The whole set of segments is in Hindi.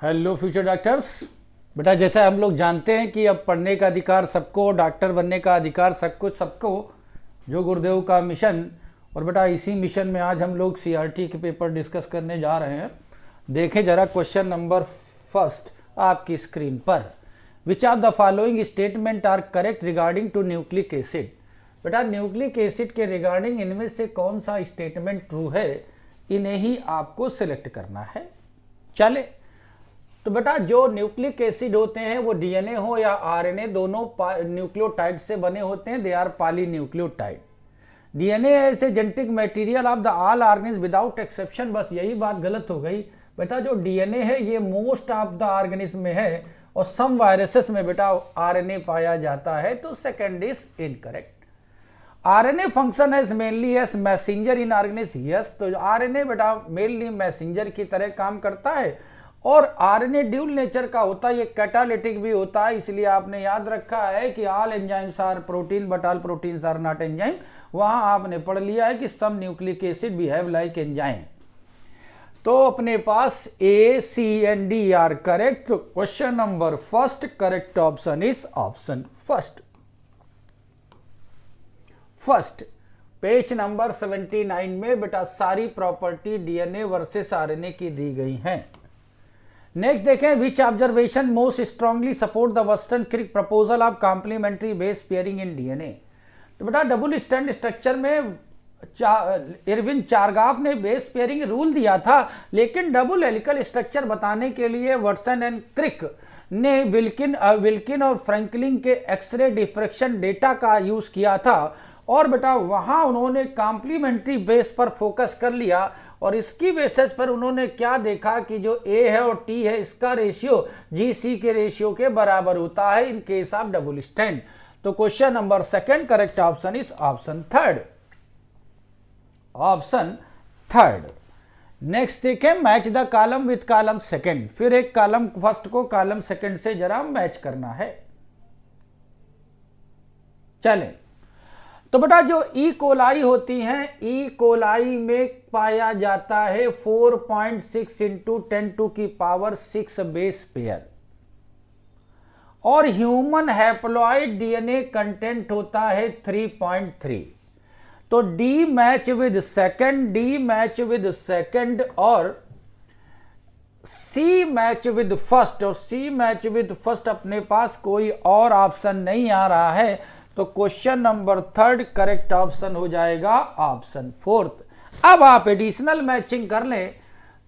Hello future doctors. बेटा जैसे हम लोग जानते हैं कि अब पढ़ने का अधिकार सबको, डॉक्टर बनने का अधिकार सबको, जो गुरुदेव का मिशन। और बेटा इसी मिशन में आज हम लोग सीआरटी के पेपर डिस्कस करने जा रहे हैं। देखें जरा क्वेश्चन नंबर फर्स्ट आपकी स्क्रीन पर। Which of the following statement are correct regarding to nucleic acid. बेटा न्यूक्लिक एसिड के रिगार्डिंग इनमें से कौन सा स्टेटमेंट ट्रू है, इन्हें ही आपको सिलेक्ट करना है। चले तो बेटा जो न्यूक्लिक एसिड होते हैं वो डीएनए हो या आरएनए, दोनों न्यूक्लियोटाइड से बने होते हैं। They are polynucleotide. डीएनए ऐसे genetic material of the all organism without exception. बस यही बात गलत हो गई बेटा। जो डीएनए है ये मोस्ट ऑफ द ऑर्गेनिज्म में है और सम वायरसेस में बेटा आरएनए पाया जाता है, तो second is incorrect. RNA function है mainly as messenger in organism. Yes, तो आरएनए बेटा मेनली मैसेंजर की तरह काम करता है और आरएनए ड्यूल नेचर का होता है, ये कैटालिटिक भी होता है। इसलिए आपने याद रखा है कि all enzymes are protein but all proteins are not enzyme. वहां आपने पढ़ लिया है कि some nucleic acid behave like enzyme. तो अपने पास A C and D are correct. Question number first correct option is option first. Page number 79 में बेटा सारी प्रॉपर्टी डीएनए वर्सेस आरएनए की दी गई हैं। नेक्स्ट देखें, which observation most strongly support the Watson Crick proposal of complementary base pairing in DNA. तो बेटा डबल स्टैंड स्ट्रक्चर में इरविन चारगाफ ने बेस पेयरिंग रूल दिया था, लेकिन डबल हेलिकल स्ट्रक्चर बताने के लिए वाटसन एंड क्रिक ने विल्किन और फ्रैंकलिन के एक्सरे डिफ्रैक्शन डेटा का यूज किया था और बेटा वहां उन्होंने कॉम्प्लीमेंट्री बेस पर फोकस कर लिया। और इसकी बेसिस पर उन्होंने क्या देखा कि जो ए है और टी है इसका रेशियो जीसी के रेशियो के बराबर होता है in case of double strand. तो question number second correct option is option third. Next देखें, match the column with column second. फिर एक कॉलम फर्स्ट को कॉलम सेकंड से जरा मैच करना है। चलें तो बेटा जो ई कोलाई होती हैं, ई कोलाई में पाया जाता है 4.6 इंटू 10⁻⁶ बेस पेयर और ह्यूमन हैप्लॉइड डीएनए कंटेंट होता है 3.3। तो डी मैच विद सेकंड और सी मैच विद फर्स्ट। और सी मैच विद फर्स्ट अपने पास कोई और ऑप्शन नहीं आ रहा है, तो question number third correct option हो जाएगा ऑप्शन फोर्थ। अब आप एडिशनल मैचिंग कर लें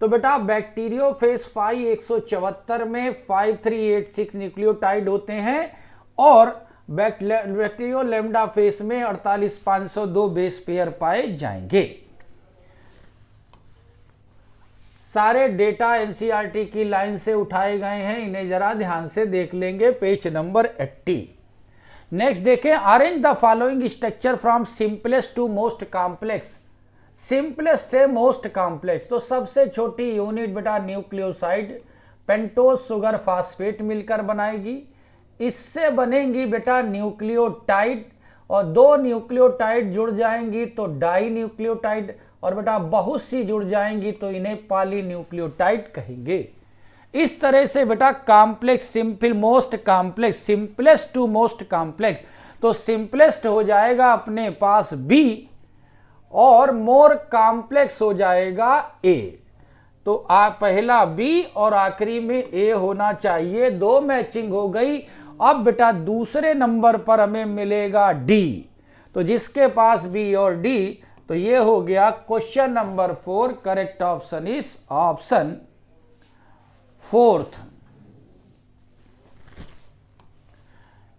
तो बेटा बैक्टीरियोफेज 174 में 5386 न्यूक्लियोटाइड होते हैं और बैक्टीरियो लैम्डा फेस में 48502 बेस पेयर पाए जाएंगे। सारे डेटा एनसीईआरटी की लाइन से उठाए गए हैं, इन्हें जरा ध्यान से देख लेंगे। Page number 80। नेक्स्ट देखें, arrange the following structure from simplest to most complex. Simplest से मोस्ट कॉम्प्लेक्स, तो सबसे छोटी यूनिट बेटा न्यूक्लियोसाइड पेंटोज शुगर फास्फेट मिलकर बनाएगी। इससे बनेंगी बेटा न्यूक्लियोटाइड और दो न्यूक्लियोटाइड जुड़ जाएंगी तो डाई न्यूक्लियोटाइड और बेटा बहुत सी जुड़ जाएंगी तो इन्हें पॉलीन्यूक्लियोटाइड कहेंगे। इस तरह से बेटा complex simplest to most complex, तो सिंपलेस्ट हो जाएगा अपने पास बी और मोर कॉम्प्लेक्स हो जाएगा ए। तो पहला बी और आखिरी में ए होना चाहिए। दो मैचिंग हो गई। अब बेटा दूसरे नंबर पर हमें मिलेगा डी, तो जिसके पास बी और डी, तो ये हो गया question number 4 correct option is option fourth.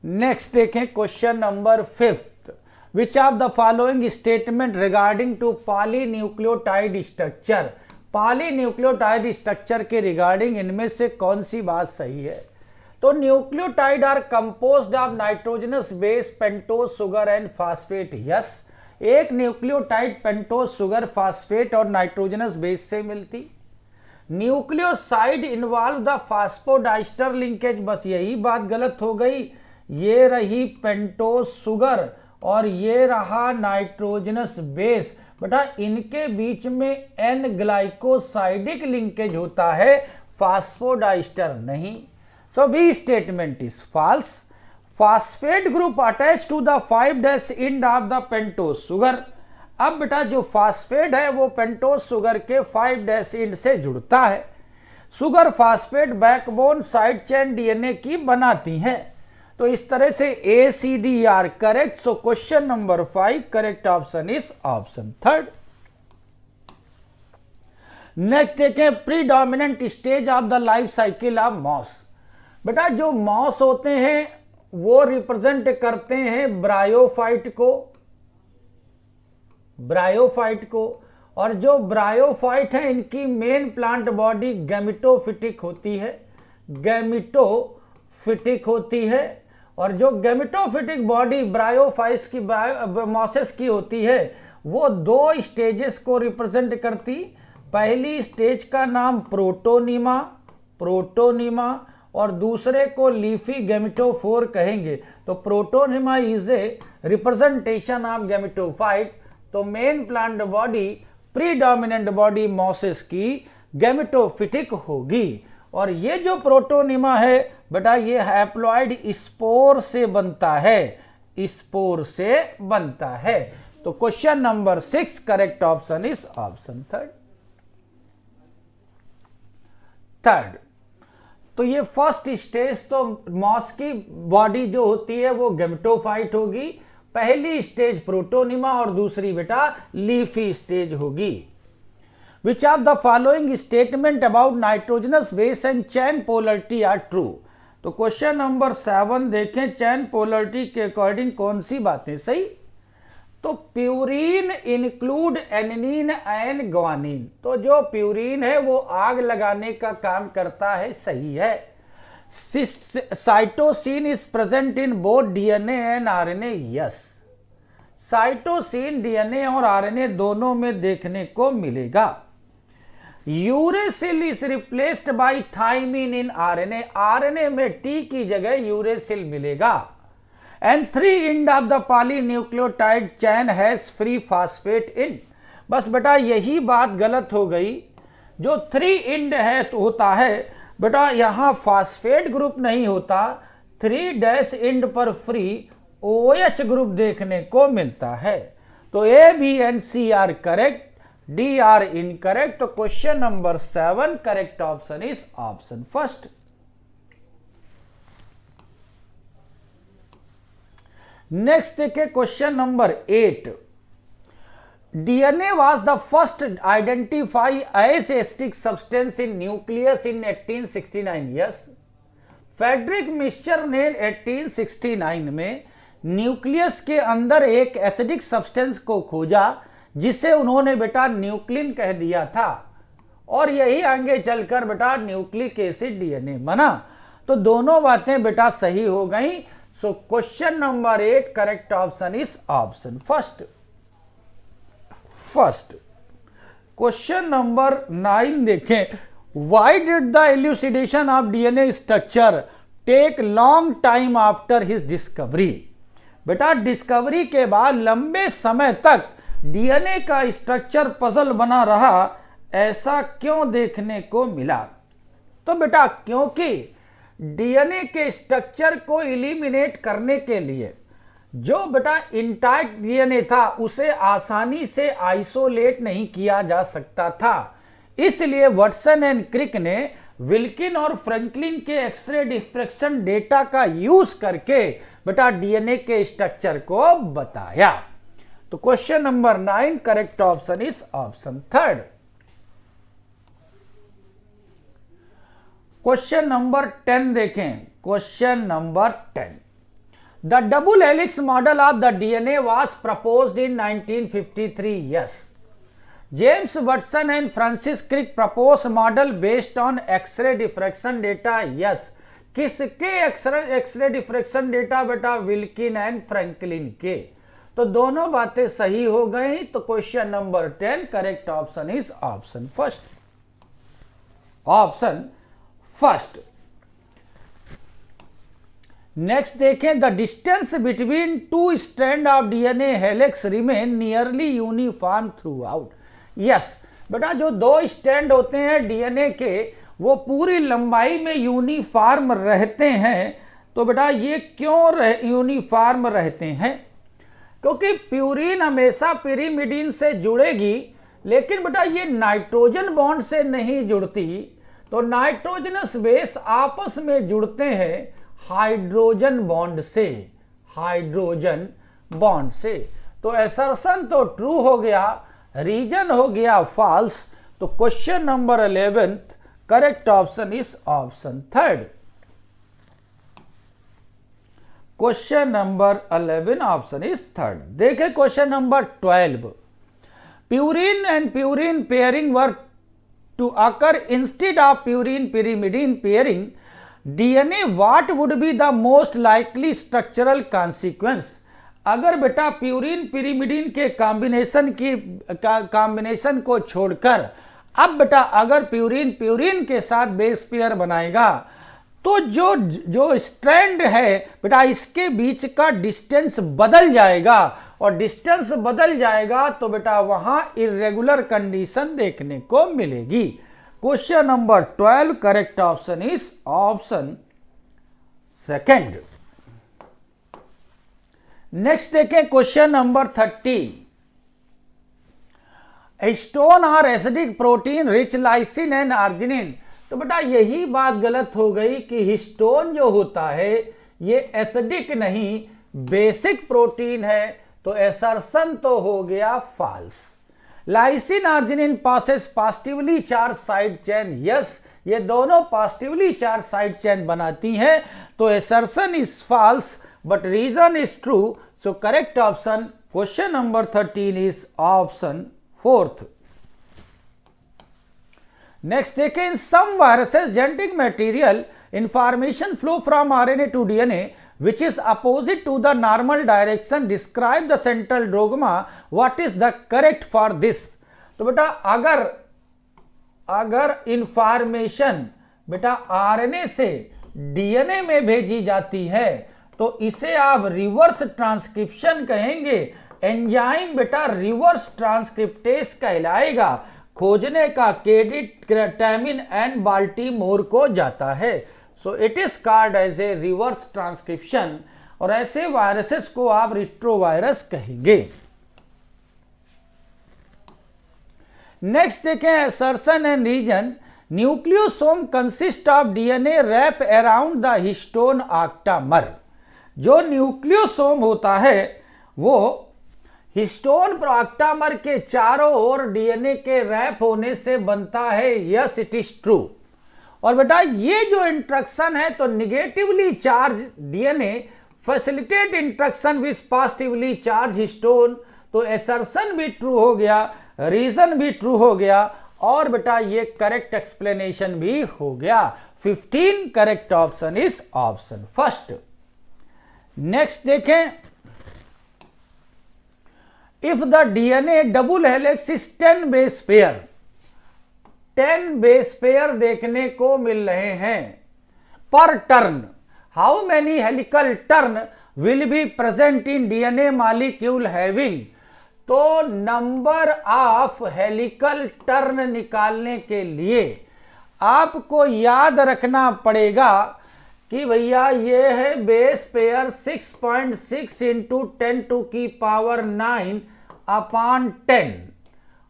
Next देखें question number 5th। Which of the following statement regarding to polynucleotide structure. Polynucleotide structure के रिगार्डिंग इनमें से कौन सी बात सही है। तो nucleotide are composed of nitrogenous base pentose sugar and phosphate. Yes, एक न्यूक्लियोटाइड पेंटोज शुगर फास्फेट और नाइट्रोजनस बेस से मिलती। Nucleoside involve the phosphodiester linkage. बस यही बात गलत हो गई। ये रही पेंटोज शुगर और ये रहा नाइट्रोजनस बेस। बेटा इनके बीच में एन ग्लाइकोसाइडिक लिंकेज होता है फास्फोडाइस्टर नहीं। So B statement is false. Phosphate group attach to the 5' end of the pentose sugar. अब बेटा जो फॉस्फेट है वो पेंटोज शुगर के 5' एंड से जुड़ता है। Sugar phosphate backbone side chain DNA की बनाती हैं। तो इस तरह से A C D are correct. So question number 5 correct option is option 3rd। Next देखें, predominant stage of the life cycle of moss. बेटा जो मॉस होते हैं वो रिप्रेजेंट करते हैं ब्रायोफाइट को, और जो ब्रायोफाइट है इनकी मेन प्लांट बॉडी गैमेटोफिटिक होती है, और जो गैमेटोफिटिक बॉडी ब्रायोफाइट्स की मॉसेस की होती है वो 2 स्टेजेस को रिप्रेजेंट करती। पहली स्टेज का नाम प्रोटोनिमा और दूसरे को लीफी गैमेटोफोर कहेंगे। तो protonema is a representation of gametophyte. तो main plant body predominant body mosses की गैमेटोफिटिक होगी, और ये जो प्रोटोनिमा है बेटा ये हैप्लॉइड स्पोर से बनता है। तो question number 6 correct option is option 3rd। तो ये फर्स्ट स्टेज तो मॉस की बॉडी जो होती है वो गैमेटोफाइट होगी, पहली स्टेज प्रोटोनिमा और दूसरी बेटा लीफी स्टेज होगी। Which of the following statement about nitrogenous base and chain polarity are true? तो क्वेश्चन नंबर 7 देखें, चैन पोलरिटी के अकॉर्डिंग कौन सी बातें सही। तो purine include aniline and guanine. तो जो प्यूरीन है वो आग लगाने का काम करता है, सही है। Cytosine is present in both DNA and RNA, yes. Cytosine DNA और आरएनए दोनों में देखने को मिलेगा। Uracil is replaced by thymine in RNA. RNA में टी की जगह यूरेसिल मिलेगा। End 3 end of the polynucleotide chain has free phosphate in. बस बेटा यही बात गलत हो गई। जो 3 एंड है तो होता है बेटा यहाँ फॉस्फेट ग्रुप नहीं होता, 3' एंड पर फ्री OH ग्रुप देखने को मिलता है। तो A B and C are correct, D are incorrect. तो question number 7 correct option is option 1st। Next देखिए question number 8। DNA was the first identify as acidic substance in nucleus in 1869, yes. Friedrich Miescher ने 1869 में न्यूक्लियस के अंदर एक एसिडिक सब्सटेंस को खोजा जिसे उन्होंने बेटा न्यूक्लिन कह दिया था, और यही आगे चलकर बेटा न्यूक्लिक एसिड डीएनए बना। तो दोनों बातें बेटा सही हो गई। So question number 8 correct option is option 1st। Question number 9 देखें, why did the elucidation of DNA structure take long time after his discovery. बेटा डिस्कवरी के बाद लंबे समय तक डीएनए का स्ट्रक्चर पजल बना रहा, ऐसा क्यों देखने को मिला। तो बेटा क्योंकि डीएनए के स्ट्रक्चर को एलिमिनेट करने के लिए जो बेटा इंटैक्ट डीएनए था उसे आसानी से आइसोलेट नहीं किया जा सकता था। इसलिए वाटसन एंड क्रिक ने विल्किन और फ्रैंकलिन के एक्सरे डिफ्रैक्शन डेटा का यूज करके बेटा डीएनए के स्ट्रक्चर को बताया। तो question number 9 correct option is option 3rd। Question number 10 देखें, question number 10। The double helix model of the DNA was proposed in 1953, yes. James Watson and Francis Crick propose model based on X-ray diffraction data, yes. किसके एक्सरे डिफ्रैक्शन डेटा बेटा, विल्किन एंड फ्रैंकलिन के। तो दोनों बातें सही हो गई। तो question number 10 correct option is option 1st। Option 1st। Next देखें, the distance between 2 strand of DNA helix remain nearly uniform throughout, yes. बेटा जो 2 स्ट्रैंड होते हैं डीएनए के वो पूरी लंबाई में यूनिफॉर्म रहते हैं। तो बेटा ये क्यों यूनिफॉर्म रहते हैं? क्योंकि प्यूरिन हमेशा पिरिमिडीन से जुड़ेगी, लेकिन बेटा ये नाइट्रोजन बॉन्ड से नहीं जुड़ती। तो नाइट्रोजनस बेस आपस में जुड़ते हैं हाइड्रोजन बॉन्ड से, हाइड्रोजन बॉन्ड से। तो असर्शन तो ट्रू हो गया, रीजन हो गया फॉल्स। तो question number 11 correct option is option third. Question number 11 option is third. देखें question number 12। Purine and purine pairing were to occur instead of purine pyrimidine pairing DNA, what would be the most likely structural consequence? अगर बेटा प्यूरिन pyrimidine के कॉम्बिनेशन को छोड़कर अब बेटा अगर प्यूरिन प्यूरिन के साथ बेस पेयर बनाएगा तो जो स्ट्रैंड है बेटा इसके बीच का डिस्टेंस बदल जाएगा, और डिस्टेंस बदल जाएगा तो बेटा वहां इरेगुलर कंडीशन देखने को मिलेगी। Question number 12 correct option is option second. Next देखें क्वेश्चन नंबर 13। स्टोन और acidic protein rich lysine and arginine. तो बेटा यही बात गलत हो गई कि हिस्टोन जो होता है ये एसिडिक नहीं बेसिक प्रोटीन है, तो असर्शन तो हो गया false. Lysine arginine possess positively charged side chain, yes ये दोनों पॉजिटिवली चार्ज साइड चेन बनाती हैं, तो assertion is false but reason is true. So correct option question number 13 is option fourth. Next देखें, in some viruses genetic material information flow from RNA to DNA which is opposite to the normal direction, describe the central dogma, what is the correct for this? तो बेटा अगर इंफॉर्मेशन बेटा आरएनए से डीएनए में भेजी जाती है तो इसे आप रिवर्स ट्रांसक्रिप्शन कहेंगे। एंजाइम बेटा रिवर्स ट्रांसक्रिप्टेस कहलाएगा। खोजने का क्रेडिट टामिन एंड बाल्टीमोर को जाता है। So it is called as a reverse transcription, और ऐसे वायरसेस को आप रिट्रोवायरस कहेंगे। नेक्स्ट देखें assertion and reason. Nucleosome consist of DNA wrap around the histone octamer. जो न्यूक्लियोसोम होता है वो हिस्टोन ऑक्टामर के चारों ओर डीएनए के रैप होने से बनता है, यस इट इज ट्रू। और बेटा ये जो इंट्रैक्शन है तो negatively charge DNA facilitate interaction with positively charge histone, तो असर्शन भी ट्रू हो गया, रीजन भी ट्रू हो गया, और बेटा ये करेक्ट एक्सप्लेनेशन भी हो गया। 15 correct option is option first. Next देखें, if the DNA double helix is 10 base pair, 10 base pair देखने को मिल रहे हैं per turn, how many helical turn will be present in DNA molecule having? तो नंबर ऑफ हेलिकल टर्न निकालने के लिए आपको याद रखना पड़ेगा कि भैया ये है बेस पेयर 6.6 इंटू 10⁻⁹ अपॉन 10,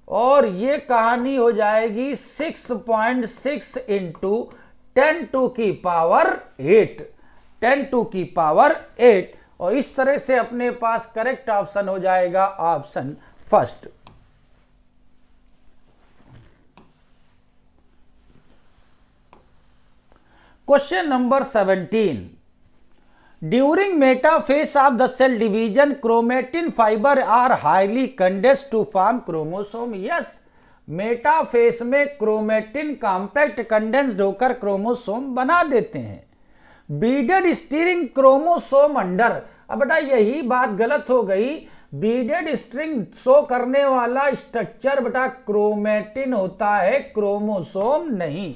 और ये कहानी हो जाएगी 6.6 इंटू 10⁸, 10⁸, और इस तरह से अपने पास करेक्ट ऑप्शन हो जाएगा option first. Question number 17। During metaphase of the cell division chromatin fibre are highly condensed to form chromosome, yes metaphase में क्रोमेटिन कॉम्पैक्ट कंडेंस्ड होकर क्रोमोसोम बना देते हैं। बीडेड स्टीरिंग क्रोमोसोम अंडर, अब बेटा यही बात गलत हो गई, बीडेड स्ट्रिंग शो करने वाला स्ट्रक्चर बेटा क्रोमेटिन होता है, क्रोमोसोम नहीं।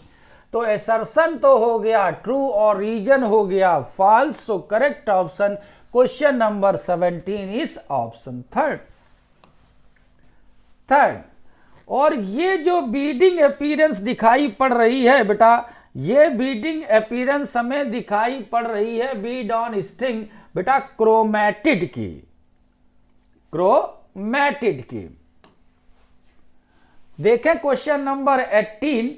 तो असर्शन तो हो गया ट्रू और रीजन हो गया false. So correct option question number 17 is option third. और ये जो बीडिंग अपीयरेंस दिखाई पड़ रही है बेटा, ये बीडिंग अपीयरेंस हमें दिखाई पड़ रही है बीड ऑन स्ट्रिंग बेटा क्रोमैटिड की, क्रोमैटिड की। देखें question number 18,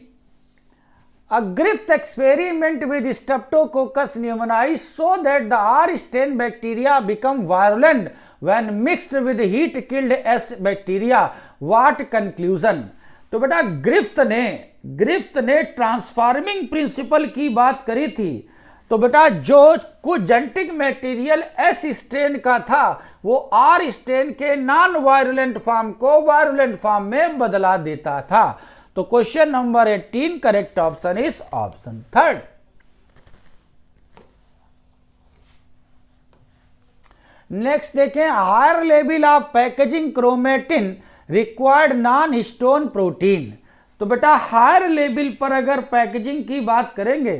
a Griffith experiment with Streptococcus pneumoniae so that the R strain bacteria become virulent when mixed with heat killed S bacteria. What conclusion? तो बेटा ग्रिफ्थ ने ट्रांसफार्मिंग प्रिंसिपल की बात करी थी। तो बेटा जो कुछ जेनेटिक मटेरियल एस स्ट्रेन का था वो आर स्ट्रेन के नॉन वायरुलेंट फॉर्म को वायरुलेंट फॉर्म में बदला देता था। तो question number 18 correct option is option third. Next देखें, higher level of packaging chromatin required non histone protein. तो बेटा हायर लेवल पर अगर पैकेजिंग की बात करेंगे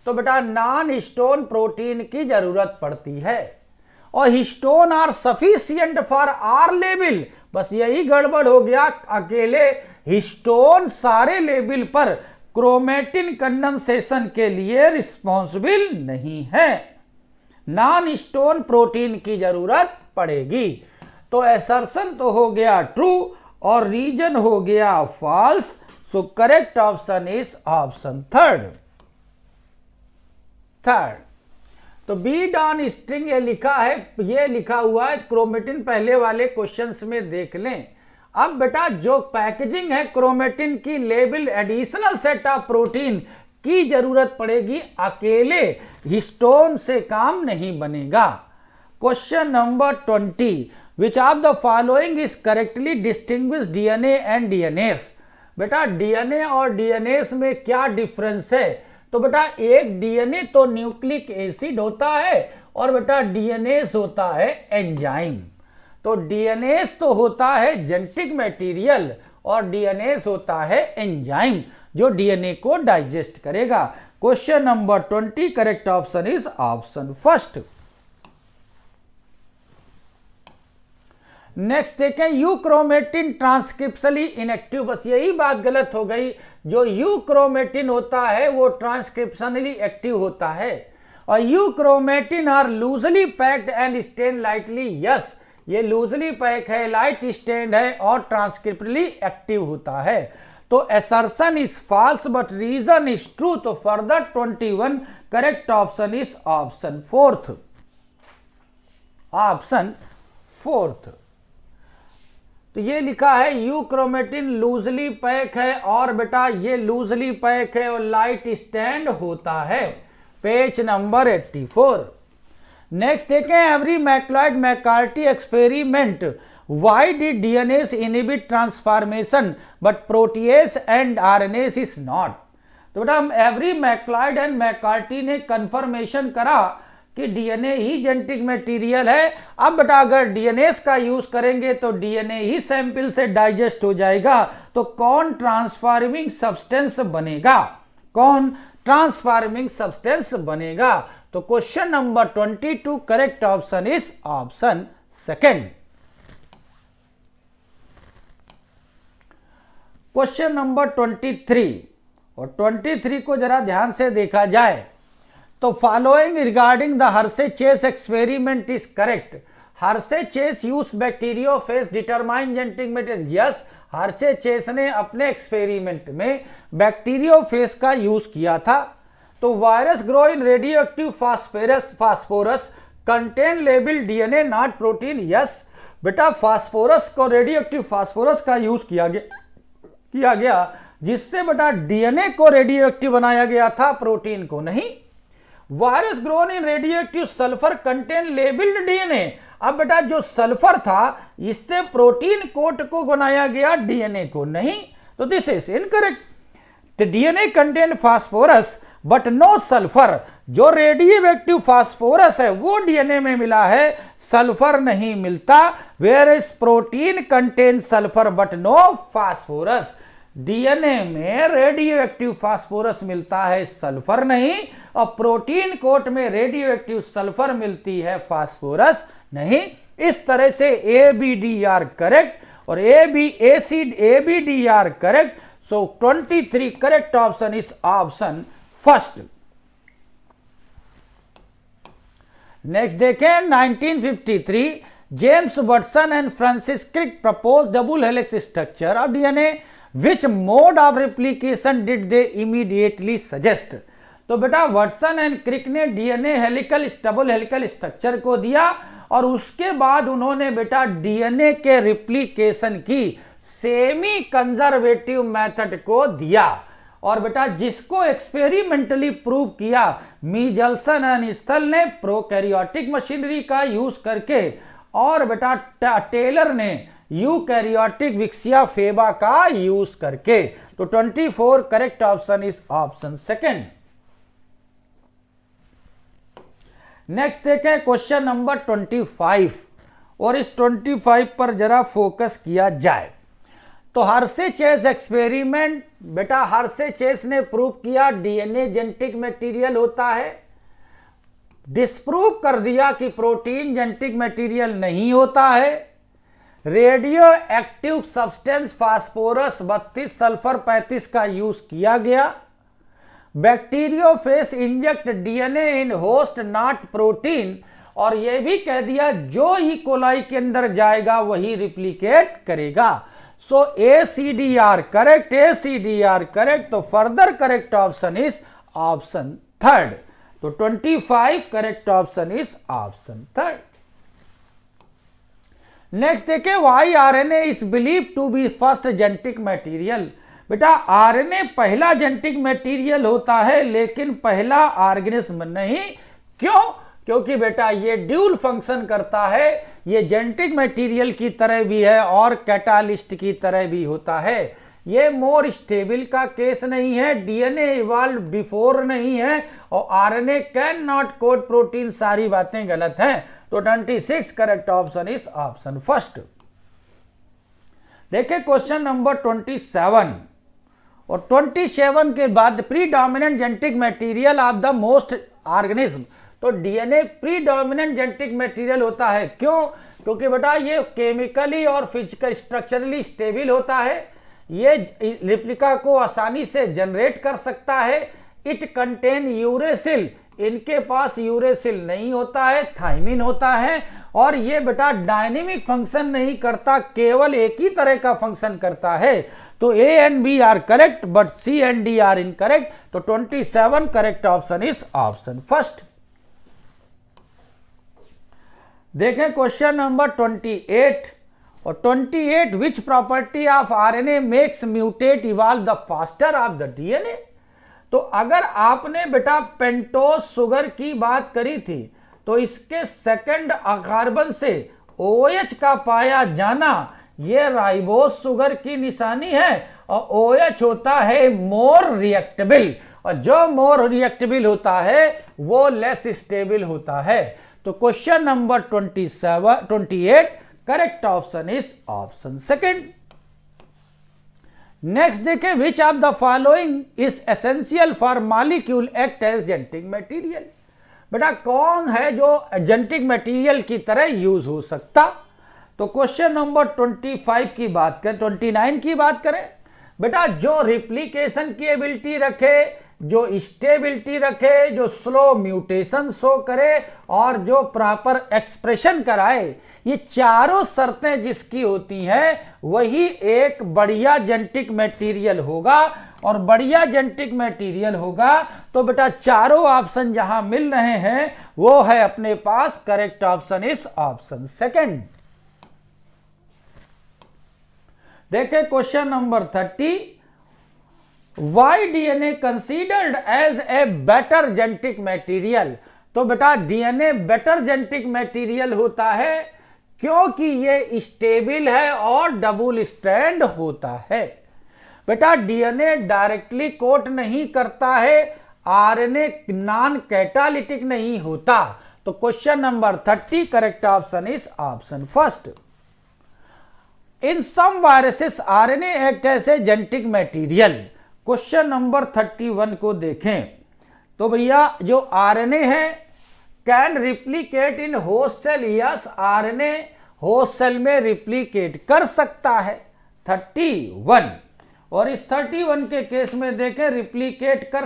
तो बेटा नॉन हिस्टोन प्रोटीन की जरूरत पड़ती है और histone are sufficient for are level. बस यही गड़बड़ हो गया, अकेले हिस्टोन सारे लेवल पर क्रोमेटिन कंडेंसेशन के लिए रिस्पॉन्सिबल नहीं है, नॉन हिस्टोन प्रोटीन की जरूरत पड़ेगी। तो एसर्शन तो हो गया ट्रू और रीजन हो गया false. So correct option is option third. तो बीड ऑन स्ट्रिंग ये लिखा है, ये लिखा हुआ है क्रोमेटिन, पहले वाले क्वेश्चंस में देख लें। अब बेटा जो पैकेजिंग है क्रोमेटिन की, level additional set of protein की जरूरत पड़ेगी, अकेले हिस्टोन से काम नहीं बनेगा। Question number 20, which of the following is correctly distinguish DNA and DNS. बेटा डीएनए और डीएनएस में क्या डिफरेंस है? तो बेटा एक डीएनए तो न्यूक्लिक एसिड होता है और बेटा डीएनएस होता है एंजाइम। तो डीएनएस तो होता है जेनेटिक मटेरियल और डीएनएस होता है एंजाइम जो डीएनए को डाइजेस्ट करेगा। Question number 20 correct option is option first. Next देखें, यूक्रोमेटिन ट्रांसक्रिप्शनली इनएक्टिव। बस यही बात गलत हो गई, जो यूक्रोमेटिन होता है वो ट्रांसक्रिप्शनली एक्टिव होता है और euchromatin are loosely packed and stain lightly. Yes, ये लूजली पैक है, लाइट स्टेंड है और ट्रांसक्रिप्शनली एक्टिव होता है। तो assertion is false but reason is true. तो further 21 correct option is option fourth, option fourth. तो ये लिखा है यूक्रोमेटिन लूजली पैक है और बेटा ये लूजली पैक है और लाइट स्टैंड होता है, पेज नंबर 84। नेक्स्ट देखें, every MacLeod McCarthy experiment, why did DNS inhibit transformation but protease and RNS is not. तो बेटा हम एवरी मैक्लॉयड एंड मैकार्टी ने कंफर्मेशन करा कि डीएनए ही जेनेटिक मटेरियल है। अब बेटा अगर डीएनएस का यूज करेंगे तो डीएनए ही सैंपल से डाइजेस्ट हो जाएगा, तो कौन ट्रांसफॉर्मिंग सब्सटेंस बनेगा, कौन ट्रांसफॉर्मिंग सब्सटेंस बनेगा? तो question number 22 correct option is option second. Question number 23 और 23 को जरा ध्यान से देखा जाए तो following regarding the Hershey-chess experiment is correct. Hershey-chess use bacteriophage determine genetic material. Yes, Hershey-chess ने अपने एक्सपेरिमेंट में बैक्टीरियोफेज का यूज किया था। तो virus grow in radio active phosphorus contain label DNA not protein. Yes बेटा, फास्फोरस को रेडियो एक्टिव फास्फोरस का यूज किया गया जिससे बेटा डीएनए को रेडियो एक्टिव बनाया गया था, प्रोटीन को नहीं। Virus grown in radio active sulphur contain labelled DNA. अब बेटा जो सल्फर था इससे प्रोटीन कोट को बनाया गया, डीएनए को नहीं। तो this is incorrect. The DNA contain phosphorus but no sulphur. जो रेडियो एक्टिव फास्फोरस है वो डीएनए में मिला है, सल्फर नहीं मिलता। Where is protein contain sulphur but no phosphorus. DNA में रेडियो एक्टिव फास्फोरस मिलता है, सल्फर नहीं, और प्रोटीन कोट में रेडियो एक्टिव सल्फर मिलती है, फास्फोरस नहीं। इस तरह से A B D are correct और A B D are correct. So 23 correct option is option first. Next देखें 1953 James Watson and Francis Crick propose double helix structure of DNA which mode of replication did they immediately suggest. तो बेटा वाटसन एंड क्रिक ने डीएनए डबल हेलिकल स्ट्रक्चर को दिया और उसके बाद उन्होंने बेटा डीएनए के रिप्लिकेशन की सेमी कंजर्वेटिव मेथड को दिया और बेटा जिसको एक्सपेरिमेंटली प्रूव किया मीजल्सन एंड स्थल ने प्रोकैरियोटिक मशीनरी का यूज करके और बेटा टेलर ने यूकैरियोटिक विक्सिया फेबा का यूज करके। तो 24 correct option is option second. Next देखें क्वेश्चन नंबर 25 और इस 25 पर जरा फोकस किया जाए। तो हर्षे चेस एक्सपेरिमेंट, बेटा हर्षे चेस ने प्रूव किया डीएनए जेनेटिक मटेरियल होता है, डिस्प्रूव कर दिया कि प्रोटीन जेनेटिक मटेरियल नहीं होता है। Radio active substance phosphorus 32 sulphur 35 का यूज किया गया। Bacteriophage inject DNA in host not protein, और यह भी कह दिया जो ई कोलाई के अंदर जाएगा वही रिप्लिकेट करेगा। So ACDR correct, ACDR correct. तो further correct option is option third. तो 25 correct option is option third. Next देखें why RNA is believed to be first genetic material. बेटा RNA पहला जेनेटिक मटेरियल होता है लेकिन पहला ऑर्गेनिज्म नहीं। क्यों? क्योंकि बेटा ये ड्यूल फंक्शन करता है, ये जेनेटिक मटेरियल की तरह भी है और कैटालिस्ट की तरह भी होता है। ये मोर स्टेबल का केस नहीं है, डीएनए इवॉल्व बिफोर नहीं है और RNA can not code protein, सारी बातें गलत हैं। तो 26 correct option is option first. देखिए क्वेश्चन नंबर 27 और 27 के बाद predominant genetic material of the most organism. तो डीएनए प्रीडोमिनेंट जेनेटिक मटेरियल होता है। क्यों? क्योंकि बेटा ये केमिकली और फिजिकल स्ट्रक्चरली स्टेबल होता है, ये रिप्लिका को आसानी से जनरेट कर सकता है। इट कंटेन यूरेसिल, इनके पास यूरेसिल नहीं होता है, थाइमिन होता है। और ये बेटा डायनेमिक फंक्शन नहीं करता, केवल एक ही तरह का फंक्शन करता है। तो A and B are correct but C and D are incorrect. तो 27 correct option is option first. देखें क्वेश्चन नंबर 28 और 28 which property of RNA makes mutate evolve the faster of the DNA. तो अगर आपने बेटा पेंटोज शुगर की बात करी थी तो इसके सेकंड कार्बन से OH का पाया जाना ये राइबोज शुगर की निशानी है और OH होता है मोर रिएक्टेबल, और जो मोर रिएक्टेबल होता है वो लेस स्टेबल होता है। तो question number 28 correct option is option second. Next देखें which of the following is essential for molecule act as genetic material. बेटा कौन है जो जेनेटिक मटेरियल की तरह यूज हो सकता। तो क्वेश्चन नंबर 25 की बात करें, 29 की बात करें, बेटा जो रिप्लिकेशन की एबिलिटी रखे, जो स्टेबिलिटी रखे, जो स्लो म्यूटेशन शो करे और जो प्रॉपर एक्सप्रेशन कराए, ये चारों शर्तें जिसकी होती हैं वही एक बढ़िया जेनेटिक मटेरियल होगा। और बढ़िया जेनेटिक मटेरियल होगा तो बेटा चारों ऑप्शन जहां मिल रहे हैं वो है अपने पास correct option is option second. देखें question number 30 why DNA considered as a better genetic material. तो बेटा डीएनए बेटर जेनेटिक मटेरियल होता है क्योंकि ये स्टेबल है और डबल स्ट्रैंड होता है। बेटा डीएनए डायरेक्टली कोट नहीं करता है, आरएनए नॉन कैटालिटिक नहीं होता। तो question number 30 correct option is option first. In some viruses RNA act as a genetic material. Question number 31 को देखें तो भैया जो आरएनए है can replicate in host cell. Yes, RNA host cell में रिप्लीकेट कर सकता है 31, और इस 31 के केस में देखें रिप्लीकेट कर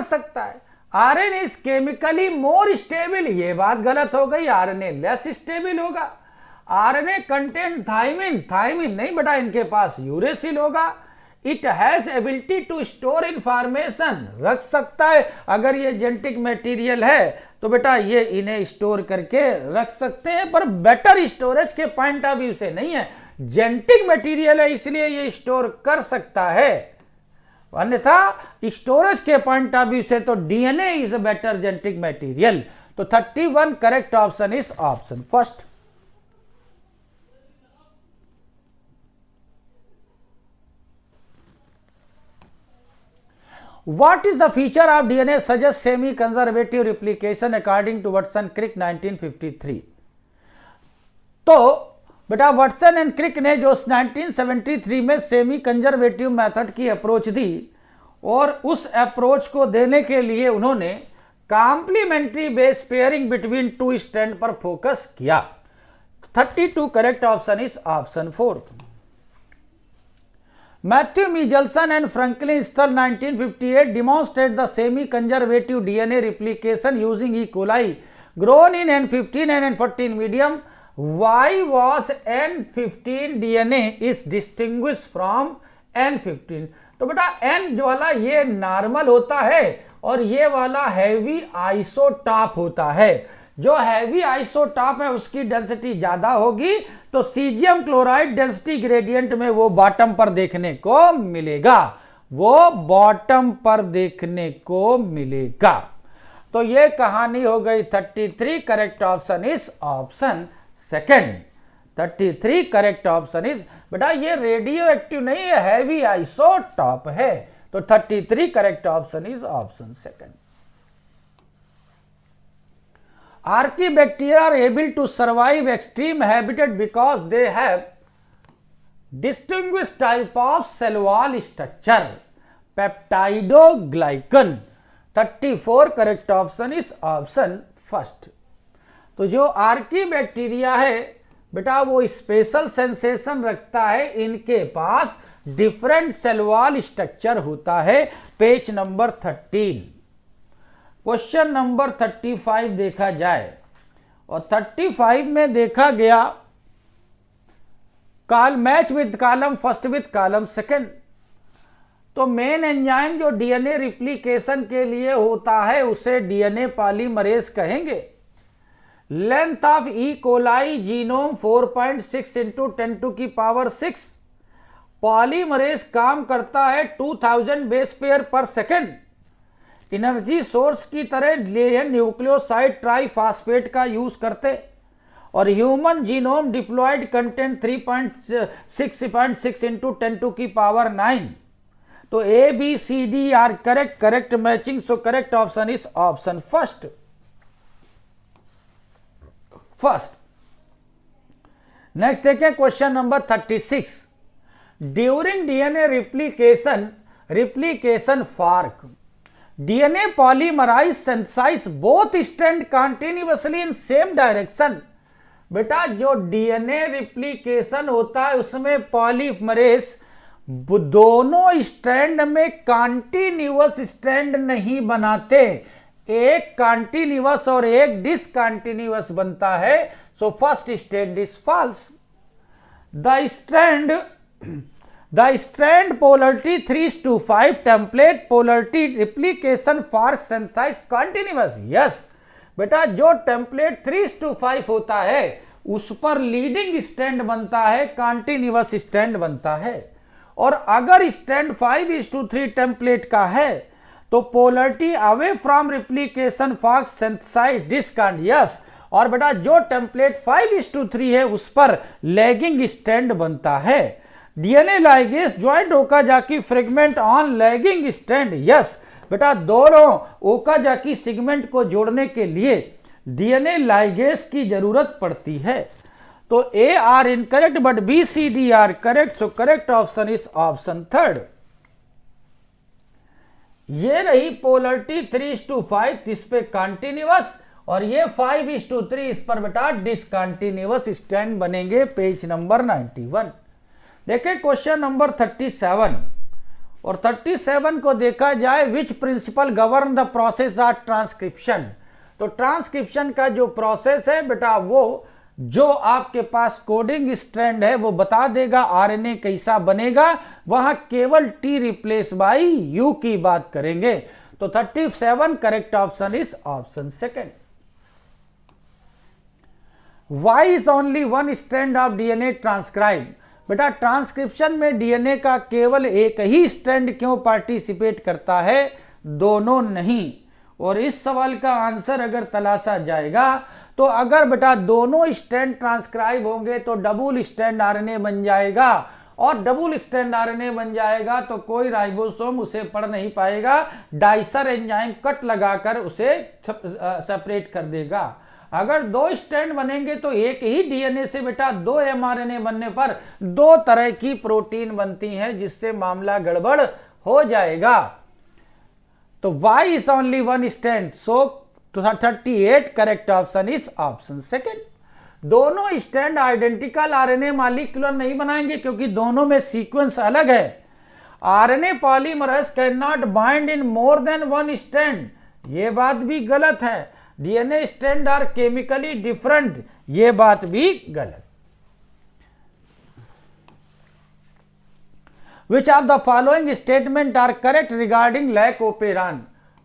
सकता है RNA is chemically more stable, ये बात गलत हो गई, आरएनए लेस स्टेबल होगा। आरएनए कंटेंट थाइमिन नहीं बेटा, इनके पास यूरेसिल होगा। It has ability to store information, रख सकता है, अगर ये जेनेटिक मटेरियल है तो बेटा ये इन्हें स्टोर करके रख सकते हैं, पर बेटर स्टोरेज के पॉइंट ऑफ व्यू से नहीं है। जेनेटिक मटेरियल है इसलिए ये स्टोर कर सकता है, अन्यथा स्टोरेज के पॉइंट ऑफ व्यू से तो DNA is a better genetic material. तो 31 correct option is option first. What is the feature of DNA suggests semi-conservative replication according to Watson Crick 1953? तो बेटा वाटसन एंड क्रिक ने जो 1973 में सेमी कंजर्वेटिव मेथड की अप्रोच दी, और उस अप्रोच को देने के लिए उन्होंने complementary base pairing between two strand पर फोकस किया। 32 correct option is option fourth. Matthew Michelson and Franklin Stull 1958 demonstrate the semi-conservative DNA replication using E. coli grown in N15 and N14 medium. Why was N15 DNA is distinguished from N15? तो बेटा N जो वाला ये नॉर्मल होता है और ये वाला हैवी आइसोटॉप होता है। जो हैवी आइसोटॉप है उसकी डेंसिटी ज्यादा होगी, तो सीजियम क्लोराइड डेंसिटी ग्रेडियंट में वो बॉटम पर देखने को मिलेगा, तो ये कहानी हो गई 33 correct option is option second. 33 correct option is, बेटा ये रेडियो एक्टिव नहीं है, हैवी आइसोटॉप है, तो 33 correct option is option second. Archaebacteria are able to survive extreme habitat because they have distinguished type of cell wall structure, peptidoglycan। 34 correct option is option first। तो जो आर्कीबैक्टीरिया है बेटा वो स्पेशल सेंसेशन रखता है, इनके पास डिफरेंट सेल वॉल स्ट्रक्चर होता है। Page number 13। क्वेश्चन नंबर 35 देखा जाए, और 35 में देखा गया match with column first with column second. तो मेन एंजाइम जो डीएनए रिप्लिकेशन के लिए होता है उसे डीएनए पॉलीमरेज कहेंगे। Length of E coli genome 4.6 into 10⁻⁶। Polymerase काम करता है 2000 बेस पेयर पर सेकेंड। एनर्जी सोर्स की तरह न्यूक्लियोसाइड ट्राइफॉस्फेट का यूज करते, और human genome diploid content 3.6 into 10⁹। तो A B C D are correct matching, so correct option is option first. Next देखें question number 36। During DNA replication fork DNA polymerase synthesize both strand continuously in same direction। बेटा जो DNA रिप्लिकेशन होता है उसमें पॉलीमरेज दोनों स्ट्रैंड में कंटिन्यूअस स्ट्रैंड नहीं बनाते, एक कंटिन्यूअस और एक डिसकंटिन्यूअस बनता है। So first strand is false. The strand polarity 3:5 template polarity replication fork synthesize continuous। yes बेटा जो टेम्पलेट 3:5 होता है उस पर लीडिंग स्टैंड बनता है, कंटिन्यूअस स्टैंड बनता है, और अगर स्टैंड 5:3 टेम्पलेट का है तो polarity away from replication fork synthesize discontinuous, और बेटा जो टेम्पलेट 5:3 है उस पर लैगिंग स्टैंड बनता है। DNA ligase joint Okazaki fragment on lagging stand. Yes बेटा दोनों ओकाजाकी सेगमेंट को जोड़ने के लिए डीएनए लाइगेज की जरूरत पड़ती है। तो A are incorrect but B C D are correct, so correct option is option third. ये रही पोलरिटी 3:5, इस पे कंटिन्यूअस, और ये 5:3 इस पर बेटा डिसकंटिन्यूअस स्टैंड बनेंगे। Page number 91। देखिए क्वेश्चन नंबर 37, और 37 को देखा जाए, which principle govern the process of transcription. तो ट्रांसक्रिप्शन का जो प्रोसेस है बेटा, वो जो आपके पास कोडिंग स्ट्रैंड है वो बता देगा आरएनए कैसा बनेगा, वहां केवल टी रिप्लेस बाई यू की बात करेंगे। तो 37 correct option is option second. Why is only one strand of DNA transcribe. बेटा ट्रांसक्रिप्शन में डीएनए का केवल एक ही स्ट्रैंड क्यों पार्टिसिपेट करता है, दोनों नहीं। और इस सवाल का आंसर अगर तलाशा जाएगा तो अगर बेटा दोनों स्ट्रैंड ट्रांसक्राइब होंगे तो डबल स्ट्रैंड आरएनए बन जाएगा, और डबल स्ट्रैंड आरएनए बन जाएगा तो कोई राइबोसोम उसे पढ़ नहीं पाएगा, डाइसर एंजाइम कट लगाकर उसे सेपरेट कर देगा। अगर दो स्ट्रैंड बनेंगे तो एक ही डीएनए से बेटा दो एमआरएनए बनने पर दो तरह की प्रोटीन बनती हैं, जिससे मामला गड़बड़ हो जाएगा। तो y is only one strand, so 38 correct option is option second. दोनों स्ट्रैंड आइडेंटिकल आरएनए मॉलिक्यूलर नहीं बनाएंगे क्योंकि दोनों में सीक्वेंस अलग है। RNA polymerase can not bind in more than one strand, ये बात भी गलत है। DNA strand are chemically different, ये बात भी गलत। Which of the following statement are correct regarding लैकोपेरान।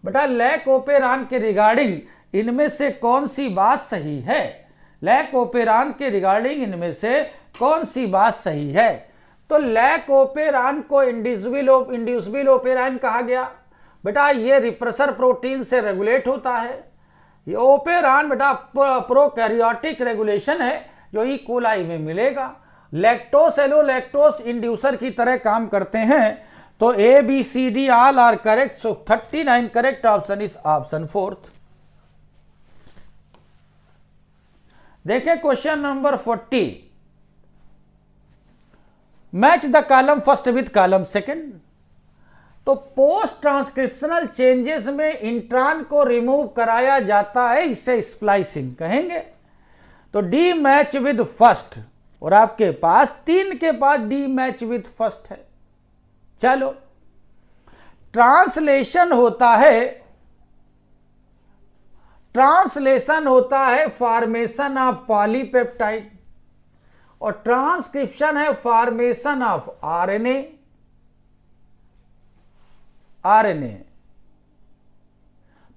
बेटा लैकोपेरान के रिगार्डिंग इनमें से कौन सी बात सही है, लैकोपेरान के रिगार्डिंग इनमें से कौन सी बात सही है। तो लैकोपेरान को इंड्यूसिबल ओपेरान कहा गया। बेटा ये रिप्रेसर प्रोटीन से रेगुलेट होता है। ये ओपेरान बेटा प्रोकैरियोटिक रेगुलेशन है जो ई कोलाई में मिलेगा। लैक्टोस एलोलैक्टोस इंड्यूसर की तरह काम करते हैं। तो A B C D all are correct, so 39 correct option is option fourth. देखें question number 40, match the column first with column second. तो पोस्ट ट्रांसक्रिप्शनल चेंजेस में इंट्रॉन को रिमूव कराया जाता है, इसे स्प्लाइसिंग कहेंगे। तो डी मैच विद फर्स्ट, और आपके पास 3 के बाद डी मैच विद फर्स्ट है। चलो ट्रांसलेशन होता है फॉर्मेशन ऑफ पॉलीपेप्टाइड, और ट्रांसक्रिप्शन है फॉर्मेशन ऑफ आरएनए।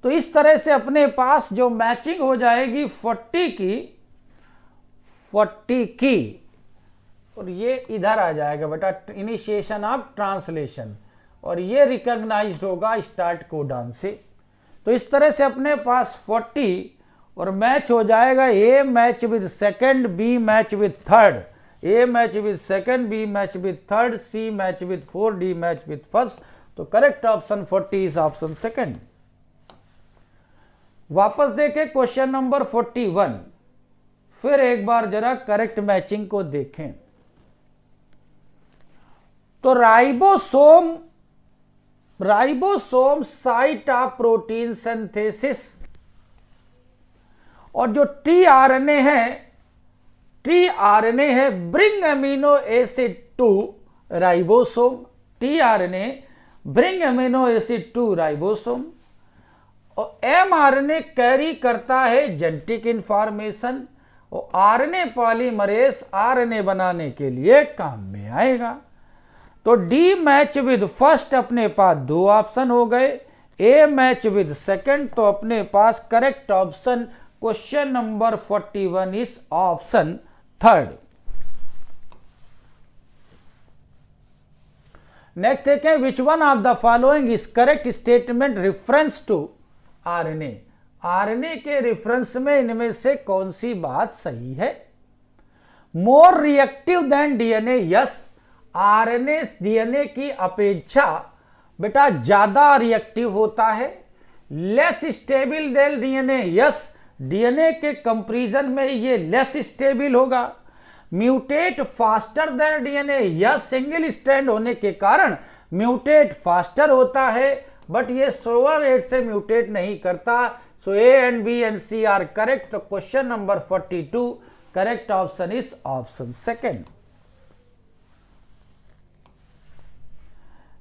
तो इस तरह से अपने पास जो मैचिंग हो जाएगी 40 की, और ये इधर आ जाएगा बेटा इनिशिएशन ऑफ ट्रांसलेशन, और ये रिकॉग्नाइज्ड होगा स्टार्ट कोडॉन से। तो इस तरह से अपने पास 40 और मैच हो जाएगा A match with second, B match with third, A match with second, B match with third, C match with four, D match with first. तो correct option 40 is option second. वापस देखें क्वेश्चन नंबर 41, फिर एक बार जरा करेक्ट मैचिंग को देखें। तो ribosome site of protein synthesis, और जो टीआरएनए है bring amino acid to ribosome. TRNA bring amino acid to ribosome, और एमआरएनए कैरी करता है जेनेटिक इंफॉर्मेशन, और आरएनए पॉलीमरेज आरएनए बनाने के लिए काम में आएगा। तो डी मैच विद फर्स्ट अपने पास 2 ऑप्शन हो गए, ए मैच विद सेकंड, तो अपने पास correct option question number 41 is option third. Next देखें, which one of the following is correct statement reference to RNA. RNA के रेफरेंस में इनमें से कौन सी बात सही है। More reactive than DNA, yes. RNA DNA की अपेक्षा बेटा ज्यादा रिएक्टिव होता है। Less stable than DNA, yes. DNA के कंपैरिजन में ये लेस स्टेबल होगा। Mutate faster than DNA, yes. Single strand होने के कारण म्यूटेट फास्टर होता है। बट ये स्लोअर रेट से म्यूटेट नहीं करता। So A and B and C are correct. तो question number 42 correct option is option second.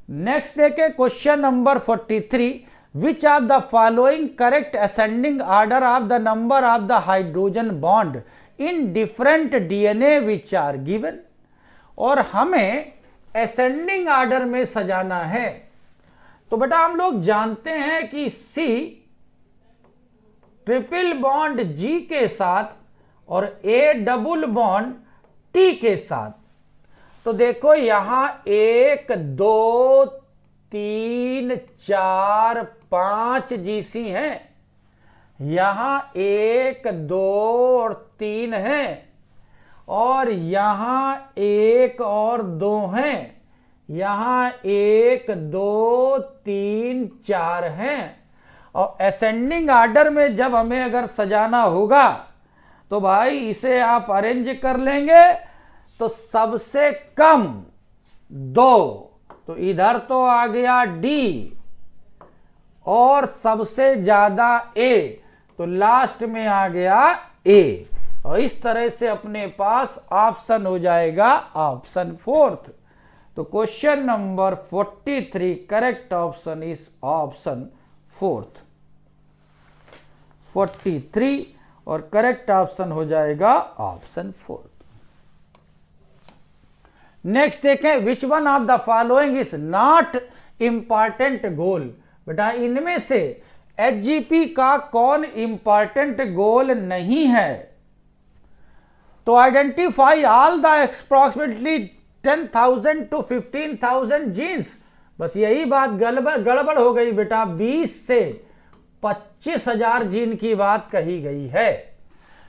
Next देखे question number 43, which of the following correct ascending order of the number of the hydrogen bond in different DNA which are given. और हमें असेंडिंग ऑर्डर में सजाना है। तो बेटा हम लोग जानते हैं कि सी ट्रिपल बॉन्ड जी के साथ और ए डबल बॉन्ड टी के साथ। तो देखो यहां 1 2 3 4 5 जीसी हैं, यहां 1 2 और 3 हैं, और यहां 1 और 2 हैं, यहां 1 2 3 4 हैं। और असेंडिंग ऑर्डर में जब हमें अगर सजाना होगा तो भाई इसे आप अरेंज कर लेंगे। तो सबसे कम 2, तो इधर तो आ गया डी, और सबसे ज्यादा ए, तो लास्ट में आ गया ए। और इस तरह से अपने पास ऑप्शन हो जाएगा ऑप्शन फोर्थ। तो question number 43 correct option is option fourth, 43, और करेक्ट ऑप्शन हो जाएगा ऑप्शन फोर्थ। नेक्स्ट देखें, which one of the following is not important गोल। बेटा इनमें से एचजीपी का कौन इंपॉर्टेंट गोल नहीं है। तो identify all the approximately 10,000 to 15,000 genes. बस यही बात गड़बड़ हो गई बेटा, 20 से 25,000 जीन की बात कही गई है।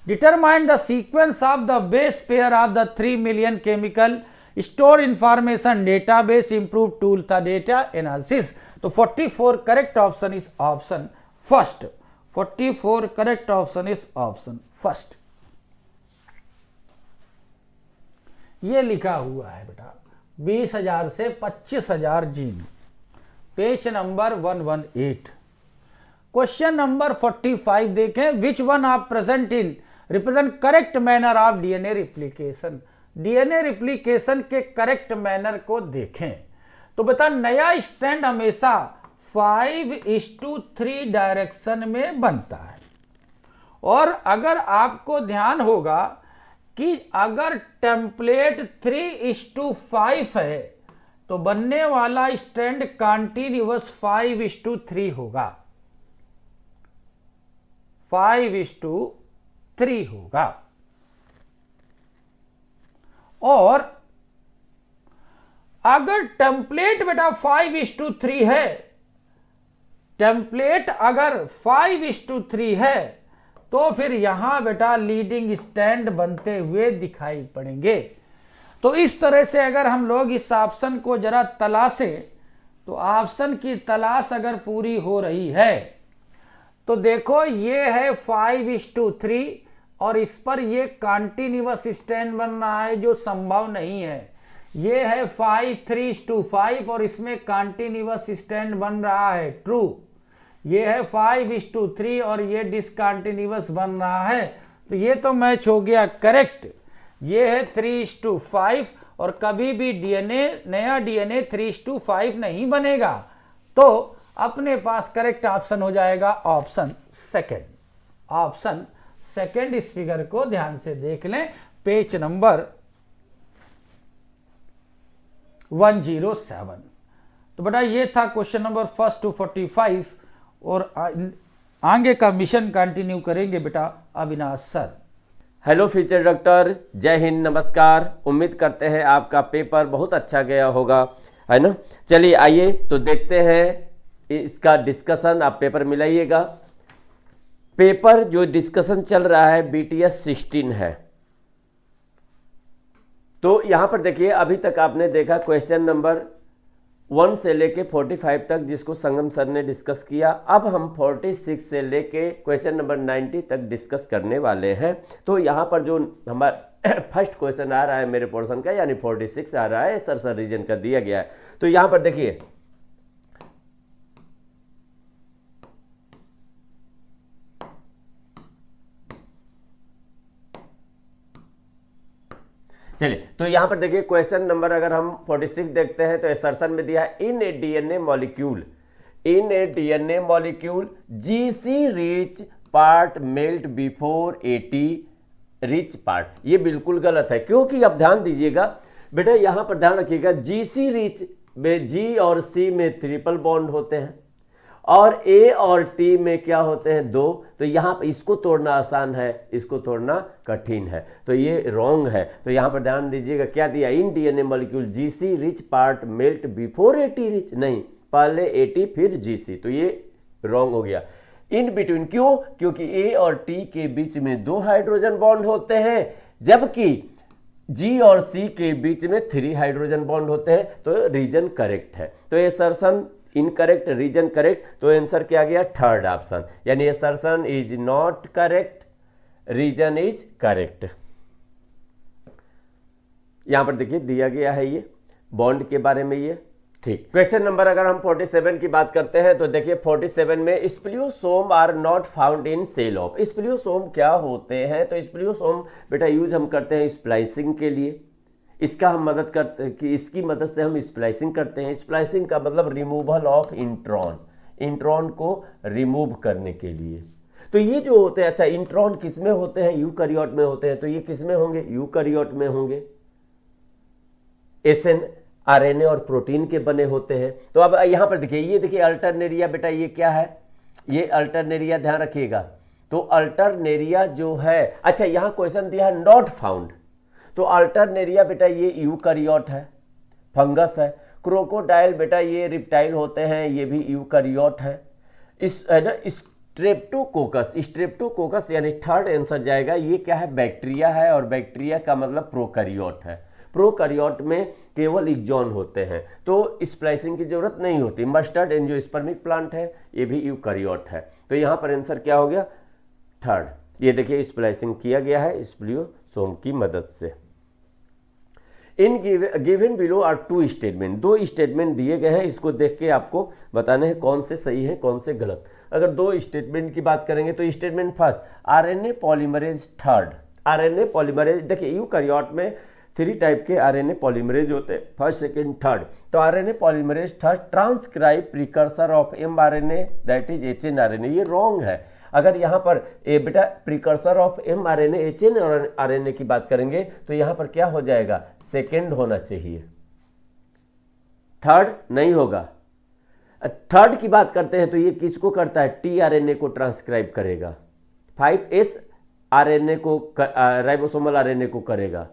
Determine the sequence of the base pair of the 3 million chemical store information database improve tool था डेटा एनालिसिस। तो 44 correct option is option first, 44 correct option is option first. ये लिखा हुआ है बेटा 20,000 से 25,000 gene, page number 118। Question number 45 देखें, which one of present in represent correct manner of DNA replication. DNA replication के करेक्ट मैनर को देखें। तो बता नया स्ट्रैंड हमेशा 5:3 डायरेक्शन में बनता है। और अगर आपको ध्यान होगा कि अगर टेम्पलेट 3:5 है तो बनने वाला स्ट्रैंड कॉन्टिन्यूअस 5:3 होगा, 5:3 होगा। और अगर टेम्पलेट बेटा 5:3 है, टेम्पलेट अगर 5:3 है तो फिर यहां बेटा लीडिंग स्टैंड बनते हुए दिखाई पड़ेंगे। तो इस तरह से अगर हम लोग इस ऑप्शन को जरा तलाशें, तो ऑप्शन की तलाश अगर पूरी हो रही है तो देखो ये है 5:3 और इस पर ये कॉन्टिन्यूअस स्टैंड बन रहा है जो संभव नहीं है। ये है 5:3 और इसमें कॉन्टिन्यूअस स्टैंड बन रहा है, ट्रू। ये है 5:3 और ये डिसकंटिन्यूअस बन रहा है, तो ये तो मैच हो गया करेक्ट। ये है 3:5 और कभी भी डीएनए नया डीएनए 3:5 नहीं बनेगा। तो अपने पास करेक्ट ऑप्शन हो जाएगा ऑप्शन सेकंड, ऑप्शन सेकंड। इस फिगर को ध्यान से देख लें, पेज नंबर 107। तो बेटा ये था क्वेश्चन नंबर 1 to 45 और आगे का मिशन कंटिन्यू करेंगे बेटा Avinash sir. Hello future doctor, जय हिंद, नमस्कार। उम्मीद करते हैं आपका पेपर बहुत अच्छा गया होगा, है ना। चलिए आइए तो देखते हैं इसका डिस्कशन। आप पेपर मिलाइएगा। पेपर जो डिस्कशन चल रहा है BTS 16 है। तो यहाँ पर देखिए अभी तक आपने देखा क्वेश्चन नंबर 1 से लेके 45 तक जिसको संगम सर ने डिस्कस किया। अब हम 46 से लेके क्वेश्चन नंबर 90 तक डिस्कस करने वाले हैं। तो यहाँ पर जो हमारा फर्स्ट क्वेश्चन आ रहा है मेरे पोर्शन का, यानी 46 आ रहा है, सर रीजन का दिया गया है। तो यहाँ पर देखिए चलिए, तो यहाँ पर देखिए क्वेश्चन नंबर अगर हम 46 देखते हैं तो एसर्शन में दिया है in a DNA molecule GC rich part melt before 80 rich part. ये बिल्कुल गलत है, क्योंकि अब ध्यान दीजिएगा बेटा, यहां पर ध्यान रखिएगा, जीसी रिच में जी और सी में ट्रिपल बॉन्ड होते हैं और ए और टी में क्या होते हैं, दो। तो यहाँ पर इसको तोड़ना आसान है, इसको तोड़ना कठिन है, तो ये रॉन्ग है। तो यहाँ पर ध्यान दीजिएगा क्या दिया, इन DNA molecule GC rich part melt before 80 rich, नहीं, पहले 80 फिर जीसी, तो ये रॉन्ग हो गया। इन बिटवीन, क्यों, क्योंकि ए और टी के बीच में 2 हाइड्रोजन बॉन्ड होते हैं, जबकि जी और सी के बीच में 3 हाइड्रोजन बॉन्ड होते हैं, तो रीजन करेक्ट है। तो ये असर्शन इनकरेक्ट, रीजन करेक्ट, तो आंसर क्या गया, थर्ड ऑप्शन, यानी assertion is not correct, reason is correct. यहां पर देखिए दिया गया है ये बॉन्ड के बारे में ये, ठीक। क्वेश्चन नंबर अगर हम 47 की बात करते हैं तो देखिए 47 में spliceosome are not found in cell of. Spliceosome क्या होते हैं, तो स्प्लियोसोम बेटा यूज हम करते हैं स्प्लाइसिंग के लिए, इसका हम मदद करते हैं कि इसकी मदद से हम स्प्लाइसिंग करते हैं। स्प्लाइसिंग का मतलब रिमूवल ऑफ इंट्रॉन को रिमूव करने के लिए। तो ये जो होते हैं, अच्छा इंट्रॉन किस में होते हैं, यूकैरियोट में होते हैं, तो ये किस में होंगे, यूकैरियोट में होंगे। एसएन आरएनए और प्रोटीन के बने होते हैं। तो अब यहां पर देखिए, ये देखिए अल्टरनेरिया, बेटा ये क्या है, ये अल्टरनेरिया, ध्यान रखिएगा। तो अल्टरनेरिया जो है, अच्छा यहां क्वेश्चन दिया है नॉट फाउंड, तो अल्टरनेरिया बेटा ये यूकैरियोट है, फंगस है। क्रोकोडाइल बेटा ये रिप्टाइल होते हैं, ये भी यूकैरियोट है। इस स्ट्रेप्टोकोकस यानी थर्ड आंसर जाएगा, ये क्या है, बैक्टीरिया है, और बैक्टीरिया का मतलब प्रोकैरियोट है। प्रोकैरियोट में केवल एक्सॉन होते हैं, तो स्प्लाइसिंग की जरूरत नहीं होती। मस्टर्ड एंजियोस्पर्मिक प्लांट है, ये भी यूकैरियोट है। तो यहाँ पर आंसर क्या हो गया, थर्ड। ये देखिए स्प्लाइसिंग किया गया है स्प्लियोसोम की मदद से। In given below are 2 statement, 2 statement दिए गए हैं, इसको देख के आपको बताने हैं कौन से सही है कौन से गलत। अगर 2 स्टेटमेंट की बात करेंगे तो statement first, RNA polymerase third. RNA polymerase, देखिए यूकैरियोट में 3 टाइप के आरएनए पॉलीमरेज होते हैं, फर्स्ट सेकंड थर्ड। तो RNA polymerase third transcribe precursor of mRNA that is hnRNA, ये रॉन्ग है। अगर यहाँ पर बेटा प्रिकर्सर ऑफ एमआरएनए एचएनआरएनए की बात करेंगे तो यहाँ पर क्या हो जाएगा, सेकंड होना चाहिए, थर्ड नहीं होगा। थर्ड की बात करते हैं तो ये किसको करता है, टीआरएनए को ट्रांसक्राइब करेगा, 5S आरएनए को, राइबोसोमल आरएनए को करेगा,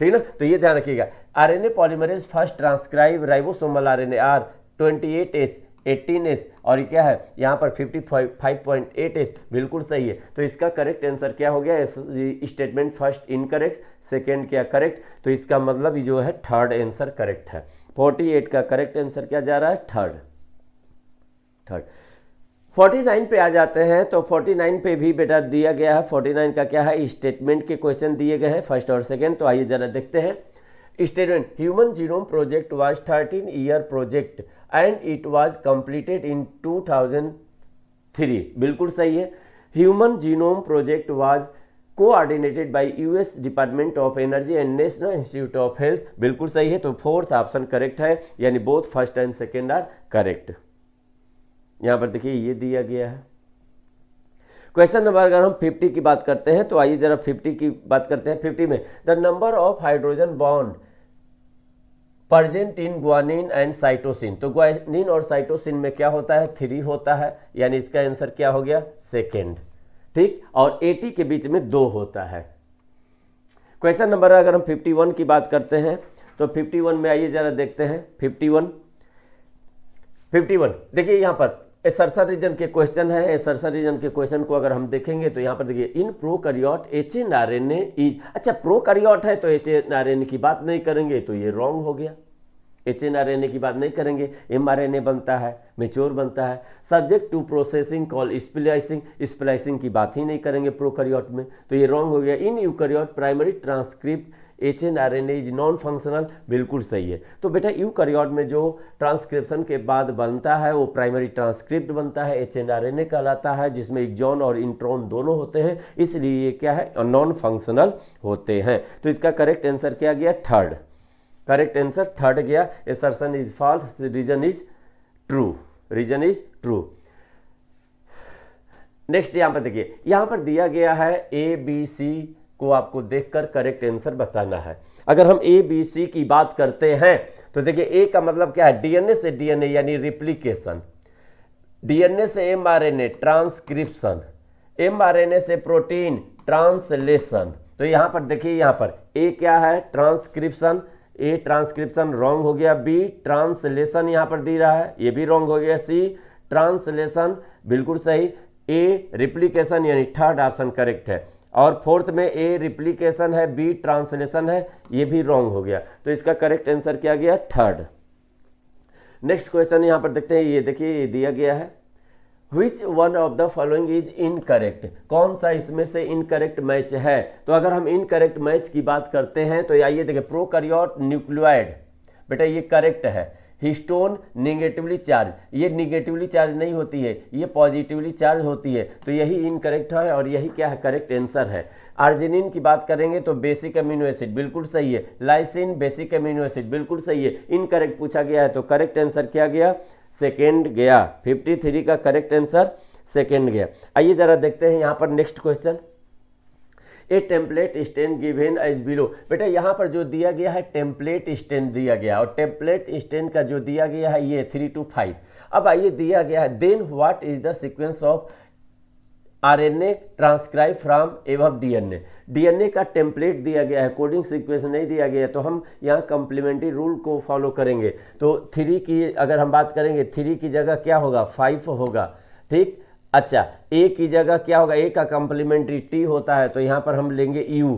ठीक ना। तो ये ध्यान रखिएगा, RNA polymerase first transcribe ribosomal RNA are 28S 18S और क्या है यहाँ पर 55.8S, बिल्कुल सही है। तो इसका करेक्ट आंसर क्या हो गया, स्टेटमेंट फर्स्ट इनकरेक्ट, सेकेंड क्या करेक्ट, तो इसका मतलब जो है थर्ड आंसर करेक्ट है। 48 का करेक्ट आंसर क्या जा रहा है, थर्ड। 49 पे आ जाते हैं, तो 49 पे भी बेटा दिया गया है। 49 का क्या है, स्टेटमेंट के क्वेश्चन दिए गए हैं फर्स्ट और सेकेंड, तो आइए जरा देखते हैं। Statement, human genome project was 13 year project and it was completed in 2003, बिल्कुल सही है। Human genome project was coordinated by US department of energy and national institute of health, बिल्कुल सही है। तो फोर्थ ऑप्शन करेक्ट है, यानी both first and second are correct. यहां पर देखिए ये दिया गया है। क्वेश्चन नंबर अगर हम 50 की बात करते हैं तो आइए जरा 50 की बात करते हैं। 50 में the number of hydrogen bond present in guanine and cytosine, तो ग्वानिन और साइटोसिन में क्या होता है, 3 होता है, यानी इसका आंसर क्या हो गया, सेकेंड, ठीक। और 80 के बीच में 2 होता है। क्वेश्चन नंबर अगर हम 51 की बात करते हैं तो 51 में आइए जरा देखते हैं। 51 देखिए यहाँ पर एसर्शन रीजन के क्वेश्चन है। एसर्शन रीजन के क्वेश्चन को अगर हम देखेंगे तो यहाँ पर देखिए इन प्रोकैरियोट एचएनआरएनए इज, अच्छा प्रोकैरियोट है तो एचएनआरएनए की बात नहीं करेंगे, तो ये रॉन्ग हो गया, एचएनआरएनए की बात नहीं करेंगे, एमआरएनए बनता है, मैच्योर बनता है। Subject to processing call splicing, splicing की बात ही नहीं करेंगे प्रोकैरियोट में, तो ये रॉन्ग हो गया। इन eukaryote primary transcript HNRNA is non functional, बिल्कुल सही है। तो बेटा यूकैरियोट में जो ट्रांसक्रिप्शन के बाद बनता है वो प्राइमरी ट्रांसक्रिप्ट बनता है, HNRNA कहलाता है, जिसमें एक्सॉन और इंट्रॉन दोनों होते हैं, इसलिए ये क्या है, नॉन फंक्शनल होते हैं। तो इसका करेक्ट आंसर क्या गया, थर्ड। करेक्ट आंसर थर्ड गया। Assertion is false, reason is true, reason is true. Next यहाँ पर देखिए, यहाँ पर दिया गया है ABC को आपको देखकर करेक्ट आंसर बताना है। अगर हम ABC की बात करते हैं तो देखिए A का मतलब क्या है, DNA से DNA यानी रिप्लिकेशन, DNA से mRNA ट्रांसक्रिप्शन, mRNA से प्रोटीन ट्रांसलेशन। तो यहाँ पर देखिए, यहाँ पर A क्या है, ट्रांसक्रिप्शन, A ट्रांसक्रिप्शन रॉन्ग हो गया, B ट्रांसलेशन यहाँ पर दे रहा है, ये भी रॉन्ग हो गया, C ट्रांसलेशन बिल्कुल सही, A रिप्लिकेशन यानी थर्ड ऑप्शन करेक्ट है, और फोर्थ में A रिप्लिकेशन है, B ट्रांसलेशन है, ये भी रॉन्ग हो गया। तो इसका करेक्ट आंसर क्या गया, थर्ड। नेक्स्ट क्वेश्चन यहाँ पर देखते हैं, ये देखिए ये दिया गया है, विच one of the following is incorrect, कौन सा इसमें से इनकरेक्ट मैच है। तो अगर हम इनकरेक्ट मैच की बात करते हैं तो आइए देखिए, प्रोकैरियोट न्यूक्लियोइड, बेटा ये करेक्ट है। हिस्टोन निगेटिवली चार्ज, ये निगेटिवली चार्ज नहीं होती है, ये पॉजिटिवली चार्ज होती है, तो यही इनकरेक्ट है और यही क्या है, करेक्ट आंसर है। आर्जिनिन की बात करेंगे तो बेसिक अमीनो एसिड बिल्कुल सही है, लाइसिन बेसिक अमीनो एसिड बिल्कुल सही है। इनकरेक्ट पूछा गया है तो करेक्ट आंसर क्या गया, सेकेंड गया। 53 का करेक्ट आंसर सेकेंड गया। आइए जरा देखते हैं यहाँ पर next question, a template stand given as below. बेटा यहाँ पर जो दिया गया है टेम्पलेट स्टैंड दिया गया, और टेम्पलेट स्टैंड का जो दिया गया है ये 3 to 5। अब आइए दिया गया है, then what is the sequence of RNA transcribe from above DNA। DNA का टेम्पलेट दिया गया है, कोडिंग सीक्वेंस नहीं दिया गया है, तो हम यहाँ कंप्लीमेंट्री रूल को फॉलो करेंगे। तो 3 की अगर हम बात करेंगे, 3 की जगह क्या होगा, 5 होगा, ठीक। अच्छा, A की जगह क्या होगा, A का कंप्लीमेंट्री T होता है, तो यहाँ पर हम लेंगे U,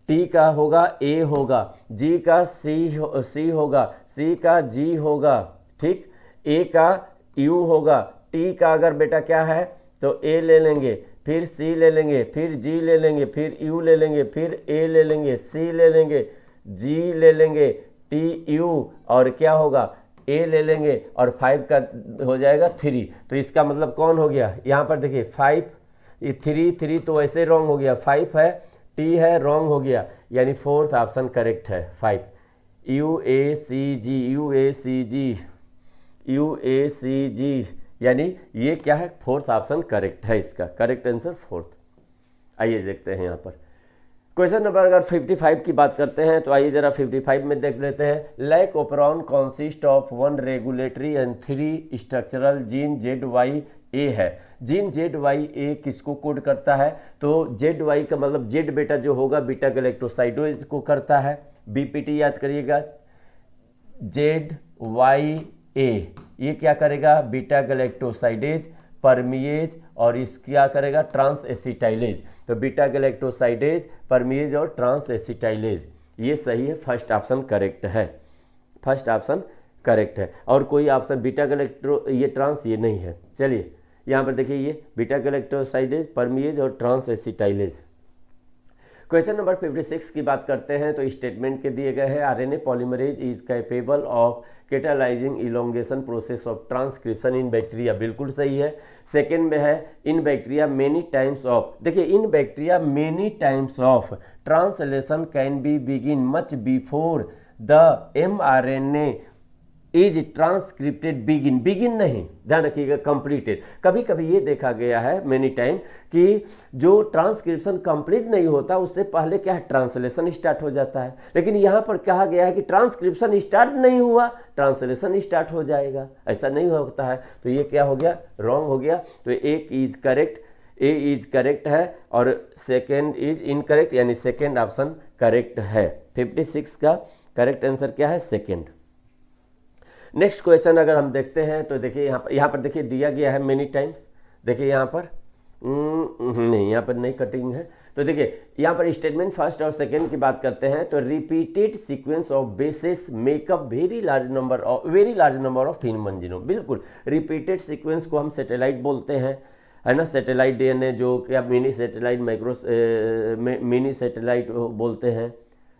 T का होगा A होगा, G का C होगा, C का G होगा, ठीक। A का U होगा, T का अगर बेटा क्या है तो A ले लेंगे, फिर C ले लेंगे, फिर G ले लेंगे, फिर U ले लेंगे, फिर A ले लेंगे, C ले लेंगे, G ले लेंगे, TU और क्या होगा A ले लेंगे, और 5 का हो जाएगा 3। तो इसका मतलब कौन हो गया, यहाँ पर देखिए 5, ये 3 तो ऐसे रॉन्ग हो गया, 5 है, T है, रॉन्ग हो गया, यानी फोर्थ ऑप्शन करेक्ट है 5। UACG यानी ये क्या है, फोर्थ ऑप्शन करेक्ट है, इसका करेक्ट आंसर फोर्थ। आइए देखते हैं यहाँ पर क्वेश्चन नंबर अगर 55 की बात करते हैं तो आइए जरा 55 में देख लेते हैं। Lac operon consist of 1 regulatory and 3 structural gene ZYA है। जीन ZYA किसको कोड करता है, तो ZY का मतलब Z बेटा जो होगा बीटा गैलेक्टोसाइडोज को करता है, BPT याद करिएगा, ZYA ये क्या करेगा, बीटा गैलेक्टोसाइडेज, परमिएज और इस क्या करेगा, ट्रांस एसिटाइलेज। तो बीटा गैलेक्टोसाइडेज, परमिएज और ट्रांस एसिटाइलेज, ये सही है, फर्स्ट ऑप्शन करेक्ट है, फर्स्ट ऑप्शन करेक्ट है। और कोई ऑप्शन बीटा गैलेक्टो ये ट्रांस ये नहीं है। चलिए यहाँ पर देखिए, ये बीटा गैलेक्टोसाइडेज, परमिएज और ट्रांस एसिटाइलेज। क्वेश्चन नंबर 56 की बात करते हैं तो स्टेटमेंट के दिए गए हैं, RNA polymerase is capable of catalysing elongation process of transcription in bacteria, बिल्कुल सही है। सेकेंड में है in bacteria many times of, देखिए in bacteria many times of translation can be begin much before the mRNA is transcripted, begin नहीं, ध्यान रखिएगा, कंप्लीटेड। कभी कभी ये देखा गया है मेनी टाइम कि जो ट्रांसक्रिप्शन कंप्लीट नहीं होता उससे पहले क्या है, ट्रांसलेशन स्टार्ट हो जाता है, लेकिन यहाँ पर कहा गया है कि ट्रांसक्रिप्शन स्टार्ट नहीं हुआ, ट्रांसलेशन स्टार्ट हो जाएगा, ऐसा नहीं होता है। तो ये क्या हो गया, रॉन्ग हो गया। तो एक is correct, A is correct है और सेकेंड इज इनकरेक्ट, यानी सेकेंड ऑप्शन करेक्ट है। 56 का करेक्ट आंसर क्या है, सेकेंड। नेक्स्ट क्वेश्चन अगर हम देखते हैं तो देखिए यहाँ पर देखिए दिया गया है मेनी टाइम्स, देखिए यहाँ पर नहीं, यहाँ पर नहीं कटिंग है। तो देखिए यहाँ पर स्टेटमेंट फर्स्ट और सेकंड की बात करते हैं तो repeated sequence of basis makeup very large number of human genome, बिल्कुल रिपीटेड सीक्वेंस को हम सैटेलाइट बोलते हैं, है ना, सैटेलाइट DNA जो क्या मिनी सैटेलाइट, मिनी सैटेलाइट बोलते हैं,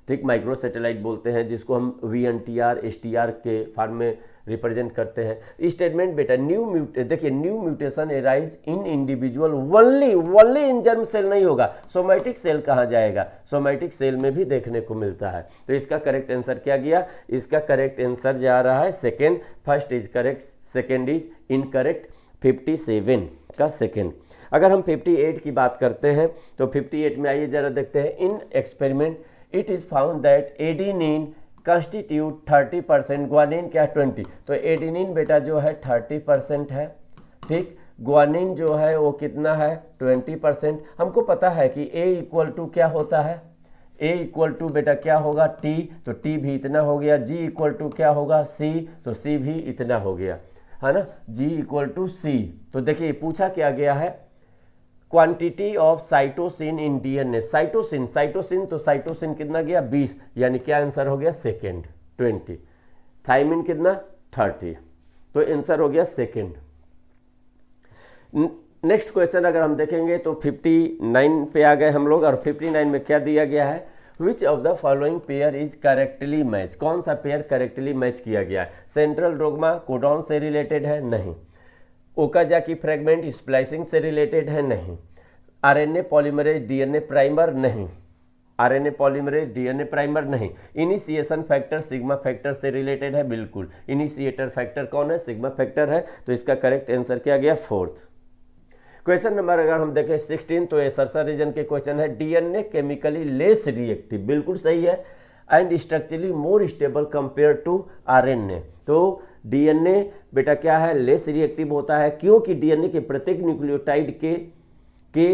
ठीक, माइक्रो सैटेलाइट बोलते हैं जिसको हम VNTR STR के फॉर्म में रिप्रेजेंट करते हैं। स्टेटमेंट बेटा देखिए न्यू म्यूटेशन एराइज इन इंडिविजुअल वनली इन जर्म सेल नहीं होगा, सोमैटिक सेल कहाँ जाएगा, सोमैटिक सेल में भी देखने को मिलता है। तो इसका करेक्ट आंसर क्या गया, इसका करेक्ट आंसर जा रहा है second, first is correct, second is incorrect, 57 का सेकेंड। अगर हम 58 की बात करते हैं तो 58 में आइए जरा देखते हैं। In experiment it is found that adenine constitute 30%, guanine क्या 20, तो एडेनिन बेटा जो है 30% है, ठीक, ग्वानिन जो है वो कितना है 20%। हमको पता है कि A इक्वल टू क्या होता है, A इक्वल टू बेटा क्या होगा T, तो T भी इतना हो गया, G इक्वल टू क्या होगा C, तो C भी इतना हो गया, है ना, G इक्वल टू C। तो देखिए पूछा क्या गया है, quantity of cytosine in DNA, cytosine तो साइटोसिन कितना गया 20, यानी क्या आंसर हो गया सेकेंड 20, थाइमिन कितना 30, तो आंसर हो गया सेकेंड। नेक्स्ट क्वेश्चन अगर हम देखेंगे तो 59 पे आ गए हम लोग, और 59 में क्या दिया गया है, विच of the following pair is correctly match, कौन सा पेयर करेक्टली मैच किया गया है। सेंट्रल डोग्मा कोडॉन से रिलेटेड है, नहीं। ओकाजाकी फ्रेगमेंट स्प्लाइसिंग से रिलेटेड है, नहीं। RNA पॉलीमरेज DNA प्राइमर, नहीं। RNA पॉलीमरेज DNA प्राइमर, नहीं। इनिशिएशन फैक्टर सिग्मा फैक्टर से रिलेटेड है, बिल्कुल। इनिशिएटर फैक्टर कौन है, सिग्मा फैक्टर है, तो इसका करेक्ट आंसर क्या गया फोर्थ। क्वेश्चन नंबर अगर हम देखें 16, तो ये सरसा रीजन के क्वेश्चन है। DNA केमिकली लेस रिएक्टिव, बिल्कुल सही है, and structurally more stable compare to RNA। तो DNA बेटा क्या है, लेस रिएक्टिव होता है, क्योंकि DNA के प्रत्येक न्यूक्लियोटाइड के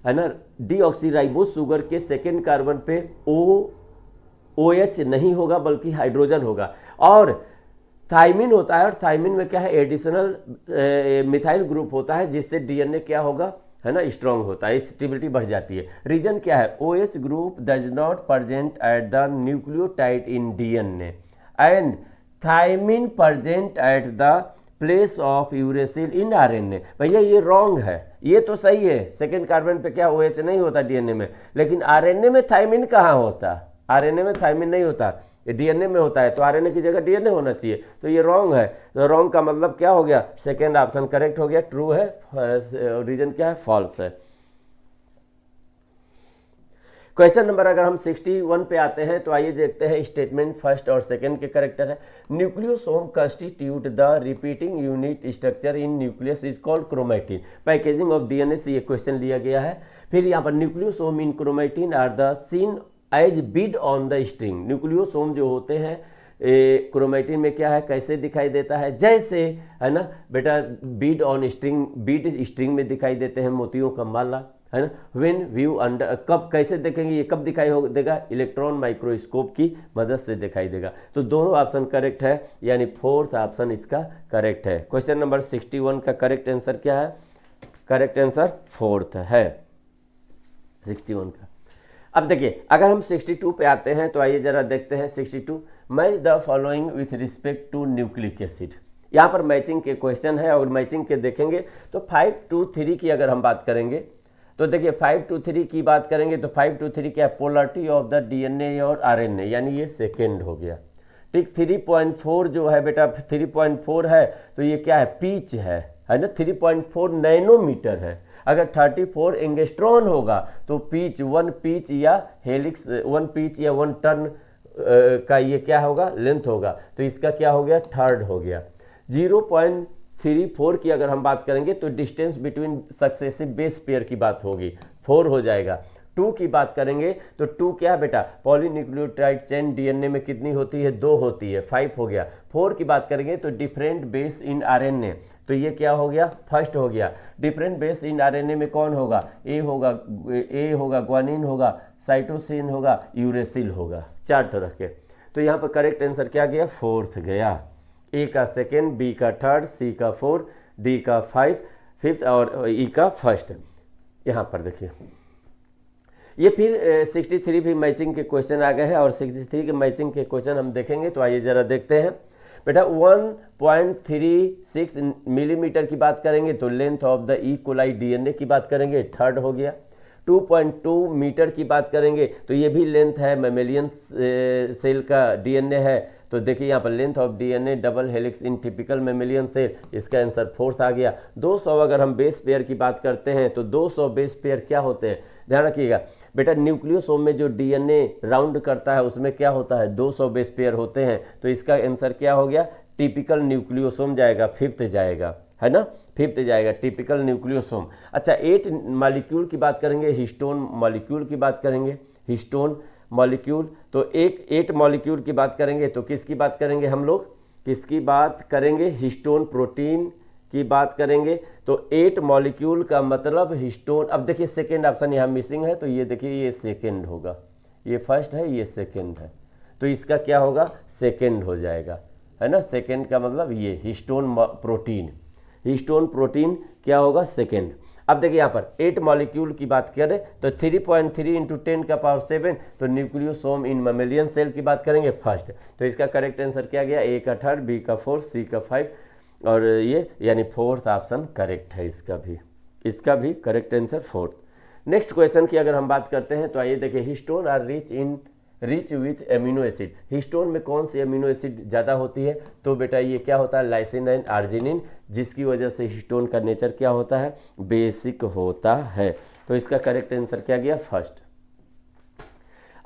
है ना डीऑक्सीराइबोस शुगर के सेकेंड कार्बन पे OH नहीं होगा बल्कि हाइड्रोजन होगा, और थाइमिन होता है, और थाइमिन में क्या है एडिशनल मिथाइल ग्रुप होता है, जिससे DNA क्या होगा, है ना, स्ट्रॉन्ग होता है, स्टेबिलिटी बढ़ जाती है। रीजन क्या है, OH group does not present at the nucleotide in DNA and thymine present at the place of uracil in RNA। भैया ये रॉन्ग है, ये तो सही है, सेकेंड कार्बन पे क्या OH नहीं होता DNA में, लेकिन RNA में थाइमिन कहाँ होता, RNA में थाइमिन नहीं होता, ये DNA में होता है, तो RNA की जगह DNA होना चाहिए, तो ये रॉन्ग है। तो रॉन्ग का मतलब क्या हो गया, सेकेंड ऑप्शन करेक्ट हो गया, ट्रू है, रीजन क्या है फॉल्स है। क्वेश्चन नंबर अगर हम 61 पे आते हैं तो आइए देखते हैं स्टेटमेंट फर्स्ट और सेकंड के करेक्टर है। Nucleosome constitute the repeating unit structure in nucleus is called chromatin. Packaging of DNA से ये क्वेश्चन लिया गया है। फिर यहाँ पर nucleosome in chromatin are the seen as bead on the string. Nucleosome जो होते हैं क्रोमैटिन में क्या है, कैसे दिखाई देता है, जैसे है ना बेटा Beed on string, Beed string में दिखाई देते हैं मोतियों का माला, है ना। व्हेन व्यू अंडर, कब कैसे देखेंगे, ये कब दिखाई देगा, इलेक्ट्रॉन माइक्रोस्कोप की मदद से दिखाई देगा। तो दोनों ऑप्शन करेक्ट है, यानी फोर्थ ऑप्शन इसका करेक्ट है। क्वेश्चन नंबर 61 का करेक्ट आंसर क्या है, करेक्ट आंसर फोर्थ है 61 का। अब देखिए अगर हम 62 पे आते हैं तो आइए जरा देखते हैं 62। Match the following with respect to nucleic acid. यहाँ पर मैचिंग के क्वेश्चन है, और मैचिंग के देखेंगे तो 5 to 3 की अगर हम बात करेंगे तो देखिए 5 to 3 की बात करेंगे तो 5 to 3 क्या है, पोलरिटी ऑफ द DNA और RNA, यानी ये सेकेंड हो गया, ठीक। 3.4 जो है बेटा 3.4 है तो ये क्या है, पीच है ना, 3.4 नैनोमीटर है। अगर 34 एंगस्ट्रॉन होगा तो पीच 1 पीच या हेलिक्स 1 पीच या 1 टर्न का ये क्या होगा, लेंथ होगा, तो इसका क्या हो गया, थर्ड हो गया। 0.34 की अगर हम बात करेंगे तो distance between successive base pair की बात होगी, 4 हो जाएगा। 2 की बात करेंगे तो 2 क्या है बेटा, पॉलीन्यूक्लियोटाइड चेन DNA में कितनी होती है, 2 होती है, 5 हो गया। 4 की बात करेंगे तो डिफरेंट बेस इन RNA, तो ये क्या हो गया, फर्स्ट हो गया। डिफरेंट बेस इन RNA में कौन होगा, ए होगा ग्वानिन होगा, साइटोसिन होगा, यूरेसिल होगा, 4 तरह के। तो यहाँ पर करेक्ट आंसर क्या गया, फोर्थ गया। ए का सेकेंड, बी का थर्ड, सी का 4, डी का 5, फिफ्थ और ई का फर्स्ट। यहाँ पर देखिए ये फिर 63 भी मैचिंग के क्वेश्चन आ गए हैं, और 63 के मैचिंग के क्वेश्चन हम देखेंगे तो आइए ज़रा देखते हैं। बेटा 1.36 मिलीमीटर की बात करेंगे तो length of the E coli DNA की बात करेंगे, थर्ड हो गया। 2.2 मीटर की बात करेंगे तो ये भी लेंथ है, मैमेलियन सेल का डीएनए है। तो देखिए यहाँ पर length of DNA double helix in typical mammalian cell, इसका आंसर 4th आ गया। 200 अगर हम बेस पेयर की बात करते हैं तो 200 बेस पेयर क्या होते हैं, ध्यान रखिएगा बेटा, न्यूक्लियोसोम में जो डीएनए राउंड करता है उसमें क्या होता है, 200 बेस पेयर होते हैं। तो इसका आंसर क्या हो गया, टिपिकल न्यूक्लियोसोम जाएगा, 5th जाएगा, है ना, 5th जाएगा टिपिकल न्यूक्लियोसोम। अच्छा 8 मॉलिक्यूल की बात करेंगे, हिस्टोन मॉलिक्यूल की बात करेंगे, हिस्टोन मॉलिक्यूल। तो 8 मॉलिक्यूल की बात करेंगे तो किसकी बात करेंगे हम लोग, किसकी बात करेंगे, हिस्टोन प्रोटीन की बात करेंगे। तो 8 मॉलिक्यूल का मतलब हिस्टोन। अब देखिए सेकेंड ऑप्शन यहाँ मिसिंग है, तो ये देखिए ये सेकेंड होगा, ये फर्स्ट है ये सेकेंड है, तो इसका क्या होगा, सेकेंड हो जाएगा, है ना। सेकेंड का मतलब ये हिस्टोन प्रोटीन, हिस्टोन प्रोटीन क्या होगा, सेकेंड। अब देखिए यहाँ पर 8 मॉलिक्यूल की बात करें तो 3.3 इंटू 10 का पावर 7, तो न्यूक्लियोसोम इन मैमेलियन सेल की बात करेंगे फर्स्ट। तो इसका करेक्ट आंसर क्या गया, ए का 3rd, बी का 4th, सी का 5 और ये यानी 4th ऑप्शन करेक्ट है इसका भी correct answer 4th। Next question की अगर हम बात करते हैं तो आइए देखिए, histone are rich with amino acid. Histone में कौन सी एमिनो एसिड ज़्यादा होती है, तो बेटा ये क्या होता है, लाइसिन एंड आर्जिनिन, जिसकी वजह से हिस्टोन का नेचर क्या होता है, बेसिक होता है। तो इसका करेक्ट आंसर क्या गया, फर्स्ट।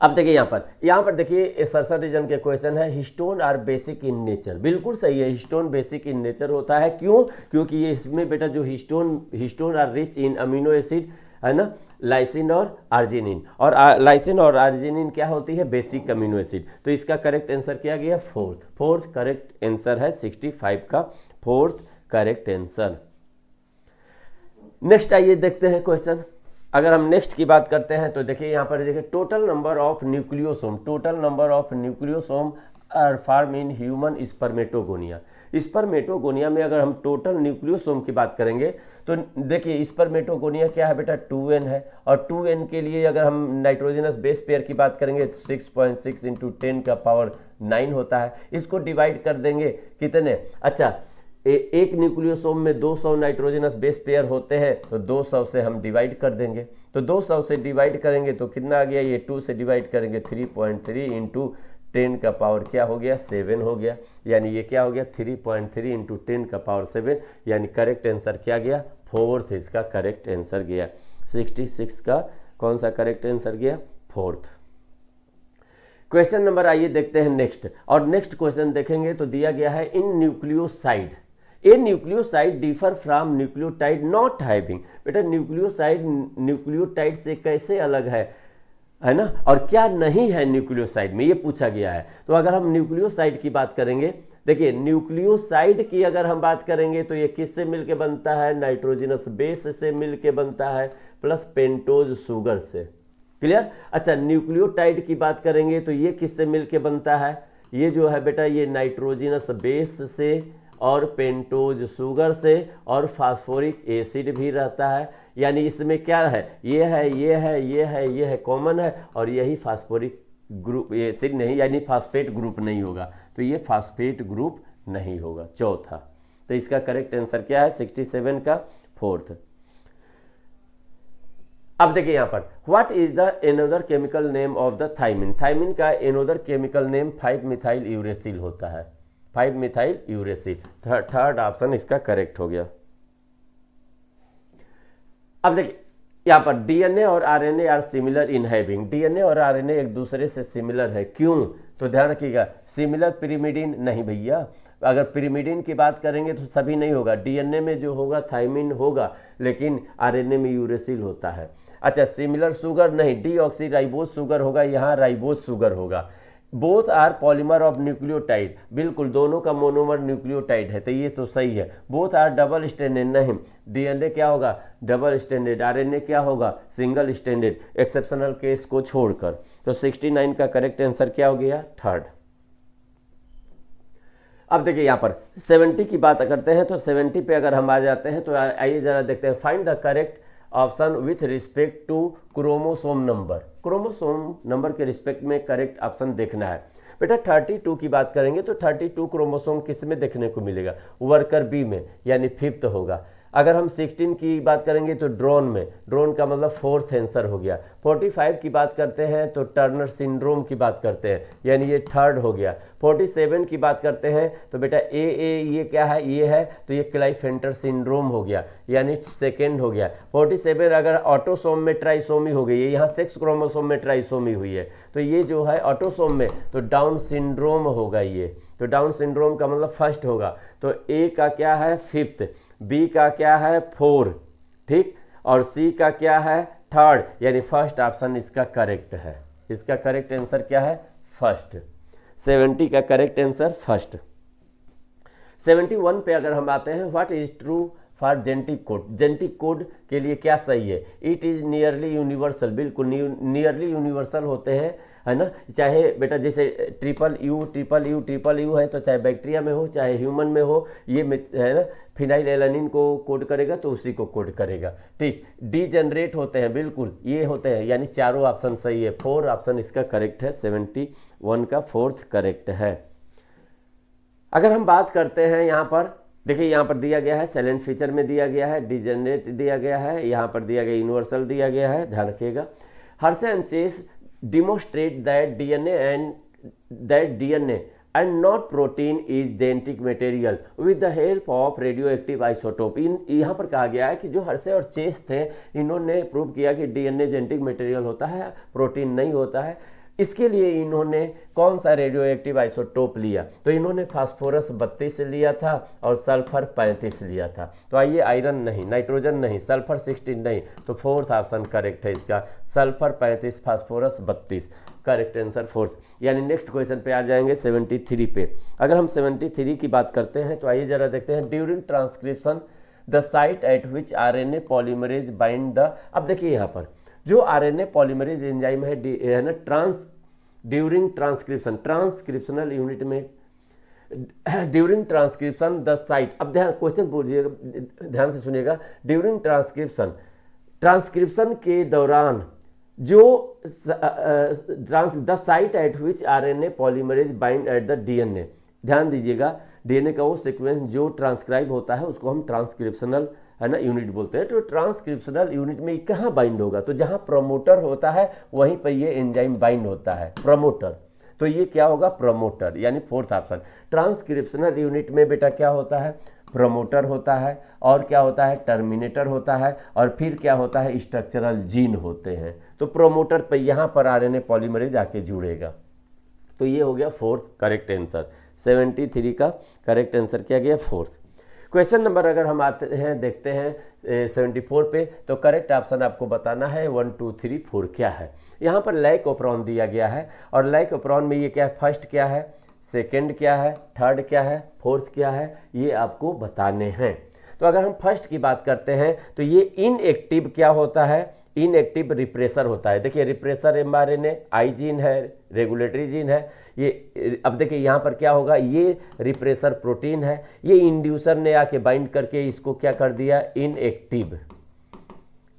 अब देखिए यहाँ पर देखिए सर्सरिज्म के क्वेश्चन है, histone are basic in nature. बिल्कुल सही है, हिस्टोन बेसिक इन नेचर होता है। क्यों, क्योंकि ये इसमें बेटा जो histone are rich in amino acid, है ना, लाइसिन और आर्जिनिन, और लाइसिन और आर्जिनिन क्या होती है, बेसिक अमीनो एसिड। तो इसका करेक्ट आंसर क्या गया, 4th करेक्ट आंसर है 65 का 4th करेक्ट आंसर। नेक्स्ट आइए देखते हैं क्वेश्चन। अगर हम नेक्स्ट की बात करते हैं तो देखिए यहाँ पर देखिए, total number of nucleosome are form in human spermatogonia. Spermatogonia में अगर हम टोटल न्यूक्लियोसोम की बात करेंगे तो देखिए स्पर्मेटोगोनिया क्या है बेटा, 2n है, और 2n के लिए अगर हम नाइट्रोजनस बेस पेयर की बात करेंगे तो 6.6 इंटू 10 का पावर 9 होता है। इसको डिवाइड कर देंगे कितने, अच्छा एक न्यूक्लियोसोम में 200 नाइट्रोजनस बेस पेयर होते हैं, तो 200 से हम डिवाइड कर देंगे। तो 200 से डिवाइड करेंगे तो कितना आ गया, ये 2 से डिवाइड करेंगे 3.3 इंटू 10 का पावर क्या हो गया, 7 हो गया। यानी ये क्या हो गया, 3.3 इंटू 10 का पावर 7, यानी करेक्ट आंसर क्या गया, 4th इसका करेक्ट आंसर गया। 66 का कौन सा करेक्ट आंसर गया, 4th। क्वेश्चन नंबर आइए देखते हैं नेक्स्ट, और नेक्स्ट क्वेश्चन देखेंगे तो दिया गया है, in nucleoside a nucleoside differ from nucleotide not having. बेटा न्यूक्लियोसाइड न्यूक्लियोटाइड से कैसे अलग है ना, और क्या नहीं है न्यूक्लियोसाइड में, ये पूछा गया है। तो अगर हम न्यूक्लियोसाइड की बात करेंगे, देखिए न्यूक्लियोसाइड की अगर हम बात करेंगे तो ये किससे मिलके बनता है, नाइट्रोजनस बेस से मिलके बनता है प्लस पेंटोज शुगर से, क्लियर। अच्छा न्यूक्लियोटाइड की बात करेंगे तो ये किससे मिलके बनता है, ये जो है बेटा ये नाइट्रोजनस बेस से और पेंटोज शुगर से, और फास्फोरिक एसिड भी रहता है। यानी इसमें क्या है, ये है कॉमन है, और यही फास्फोरिक ग्रुप एसिड नहीं, यानी फास्फेट ग्रुप नहीं होगा, तो ये फास्फेट ग्रुप नहीं होगा, चौथा। तो इसका करेक्ट आंसर क्या है, 67 का 4th। अब देखिए यहाँ पर, what is the another chemical name of the thymine. Thymine का another chemical name five methyl uracil होता है, 5-मिथाइल यूरेसिल। थर्ड ऑप्शन इसका करेक्ट हो गया। अब देखिए यहाँ पर डीएनए और RNA are similar in having. DNA और आरएनए एक दूसरे से सिमिलर है, क्यों, तो ध्यान रखिएगा, सिमिलर पिरिमिडिन नहीं भैया। अगर पिरिमिडिन की बात करेंगे तो सभी नहीं होगा, डीएनए में जो होगा थाइमिन होगा, लेकिन आरएनए में यूरेसिल होता है। अच्छा सिमिलर शुगर नहीं, डीऑक्सी राइबोज शुगर होगा, यहाँ राइबोज शुगर होगा। Both are polymer of nucleotide, बिल्कुल दोनों का मोनोमर न्यूक्लियोटाइड है, तो ये तो सही है। बोथ आर डबल स्टैंडर्ड नहीं, डीएनए क्या होगा, डबल स्टैंडर्ड, आरएनए क्या होगा, सिंगल स्टैंडर्ड, एक्सेप्शनल केस को छोड़कर। तो 69 का करेक्ट आंसर क्या हो गया, 3rd। अब देखिए यहाँ पर 70 की बात करते हैं, तो 70 पे अगर हम आ जाते हैं तो आइए जरा देखते हैं, find the correct option with respect to chromosome number. Chromosome number के रिस्पेक्ट में करेक्ट ऑप्शन देखना है। बेटा 32 की बात करेंगे तो 32 क्रोमोसोम किस में देखने को मिलेगा, वर्कर बी में, यानी 5th होगा। अगर हम 16 की बात करेंगे तो ड्रोन में, ड्रोन का मतलब फोर्थ आंसर हो गया। 45 की बात करते हैं तो टर्नर सिंड्रोम की बात करते हैं, यानी ये थर्ड हो गया। 47 की बात करते हैं तो बेटा ये क्या है, ये है तो ये क्लाइफेंटर सिंड्रोम हो गया, यानी सेकेंड हो गया। 47 अगर ऑटोसोम में ट्राइसोमी हो गई है, यहाँ सेक्स क्रोमोसोम में ट्राइसोमी हुई है, तो ये जो है ऑटोसोम में तो डाउन सिंड्रोम होगा ये। तो डाउन सिंड्रोम का मतलब फर्स्ट होगा। तो ए का क्या है, फिफ्थ, बी का क्या है, 4, ठीक, और सी का क्या है, थर्ड, यानी फर्स्ट ऑप्शन इसका करेक्ट है। इसका करेक्ट आंसर क्या है, फर्स्ट। 70 का करेक्ट आंसर फर्स्ट। 71 पे अगर हम आते हैं, what is true for genetic code, genetic code के लिए क्या सही है, इट इज़ नियरली यूनिवर्सल, बिल्कुल नियरली यूनिवर्सल होते हैं, है ना। चाहे बेटा जैसे ट्रिपल यू है, तो चाहे बैक्टीरिया में हो चाहे ह्यूमन में हो, ये है ना, फिनाइल एलानिन को कोड करेगा तो उसी को कोड करेगा, ठीक। डी जनरेट होते हैं, बिल्कुल ये होते हैं, यानी चारों ऑप्शन सही है। 4 ऑप्शन इसका करेक्ट है, 71 का फोर्थ करेक्ट है। अगर हम बात करते हैं यहाँ पर, देखिए यहाँ पर दिया गया है साइलेंट फीचर में दिया गया है, डिजेनरेट दिया गया है, यहाँ पर दिया गया यूनिवर्सल दिया गया है, ध्यान रखिएगा। Hershey and Chase demonstrate that DNA and not protein is genetic material with the help of radioactive isotope. यहाँ पर कहा गया है कि जो हर्शे और चेस थे, इन्होंने प्रूव किया कि डीएनए जेनेटिक मटेरियल होता है, प्रोटीन नहीं होता है। इसके लिए इन्होंने कौन सा रेडियोएक्टिव आइसोटोप लिया, तो इन्होंने फास्फोरस 32 लिया था और सल्फर 35 लिया था। तो आइए, आयरन नहीं, नाइट्रोजन नहीं, सल्फर 16 नहीं, तो फोर्थ ऑप्शन करेक्ट है इसका, sulphur 35, phosphorus 32, correct answer fourth. यानी नेक्स्ट क्वेश्चन पे आ जाएंगे 73 पे। अगर हम 73 की बात करते हैं तो आइए जरा देखते हैं, during transcription the site eight which RNA polymerase bind the. अब देखिए यहाँ पर जो आरएनए पॉलीमरेज एंजाइम है ना, ड्यूरिंग ट्रांसक्रिप्शन, ट्रांसक्रिप्शनल यूनिट में ड्यूरिंग ट्रांसक्रिप्शन द साइट। अब ध्यान, क्वेश्चन पूछिएगा, ध्यान से सुनिएगा। ड्यूरिंग ट्रांसक्रिप्शन, ट्रांसक्रिप्शन के दौरान जो the site eight which RNA polymerase bind at the DNA, ध्यान दीजिएगा, डीएनए का वो सीक्वेंस जो ट्रांसक्राइब होता है उसको हम ट्रांसक्रिप्शनल, है ना, यूनिट बोलते हैं। तो ट्रांसक्रिप्शनल यूनिट में कहाँ बाइंड होगा, तो जहाँ प्रमोटर होता है वहीं पर ये एंजाइम बाइंड होता है, प्रमोटर। तो ये क्या होगा, प्रमोटर, यानी फोर्थ ऑप्शन। ट्रांसक्रिप्शनल यूनिट में बेटा क्या होता है, प्रमोटर होता है, और क्या होता है, टर्मिनेटर होता है, और फिर क्या होता है, स्ट्रक्चरल जीन होते हैं। तो प्रमोटर पर यहाँ पर आरएनए पॉलीमरेज आके जुड़ेगा। तो ये हो गया फोर्थ करेक्ट आंसर। 73 का करेक्ट आंसर क्या गया, फोर्थ। क्वेश्चन नंबर अगर हम आते हैं, देखते हैं 74 पे, तो करेक्ट ऑप्शन आपको बताना है 1 2 3 4 क्या है। यहाँ पर लाइकोप्रोन दिया गया है, और लाइकोप्रोन में ये क्या है, फर्स्ट क्या है, सेकंड क्या है, थर्ड क्या है, फोर्थ क्या है, ये आपको बताने हैं। तो अगर हम फर्स्ट की बात करते हैं तो ये इनएक्टिव क्या होता है, इनएक्टिव रिप्रेसर होता है। देखिए रिप्रेसर एमआरएनए आई जीन है, रेगुलेटरी जीन है ये। अब देखिए यहाँ पर क्या होगा, ये रिप्रेसर प्रोटीन है, ये इंड्यूसर ने आके बाइंड करके इसको क्या कर दिया,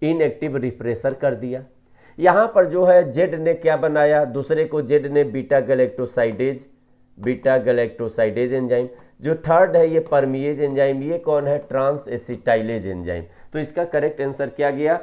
इनएक्टिव रिप्रेसर कर दिया। यहाँ पर जो है जेड ने क्या बनाया, दूसरे को जेड ने बीटा गैलेक्टोसाइडेज एंजाइम। जो थर्ड है ये परमिएज एंजाइम, ये कौन है, ट्रांस एसिटाइलेज एंजाइम। तो इसका करेक्ट आंसर क्या गया,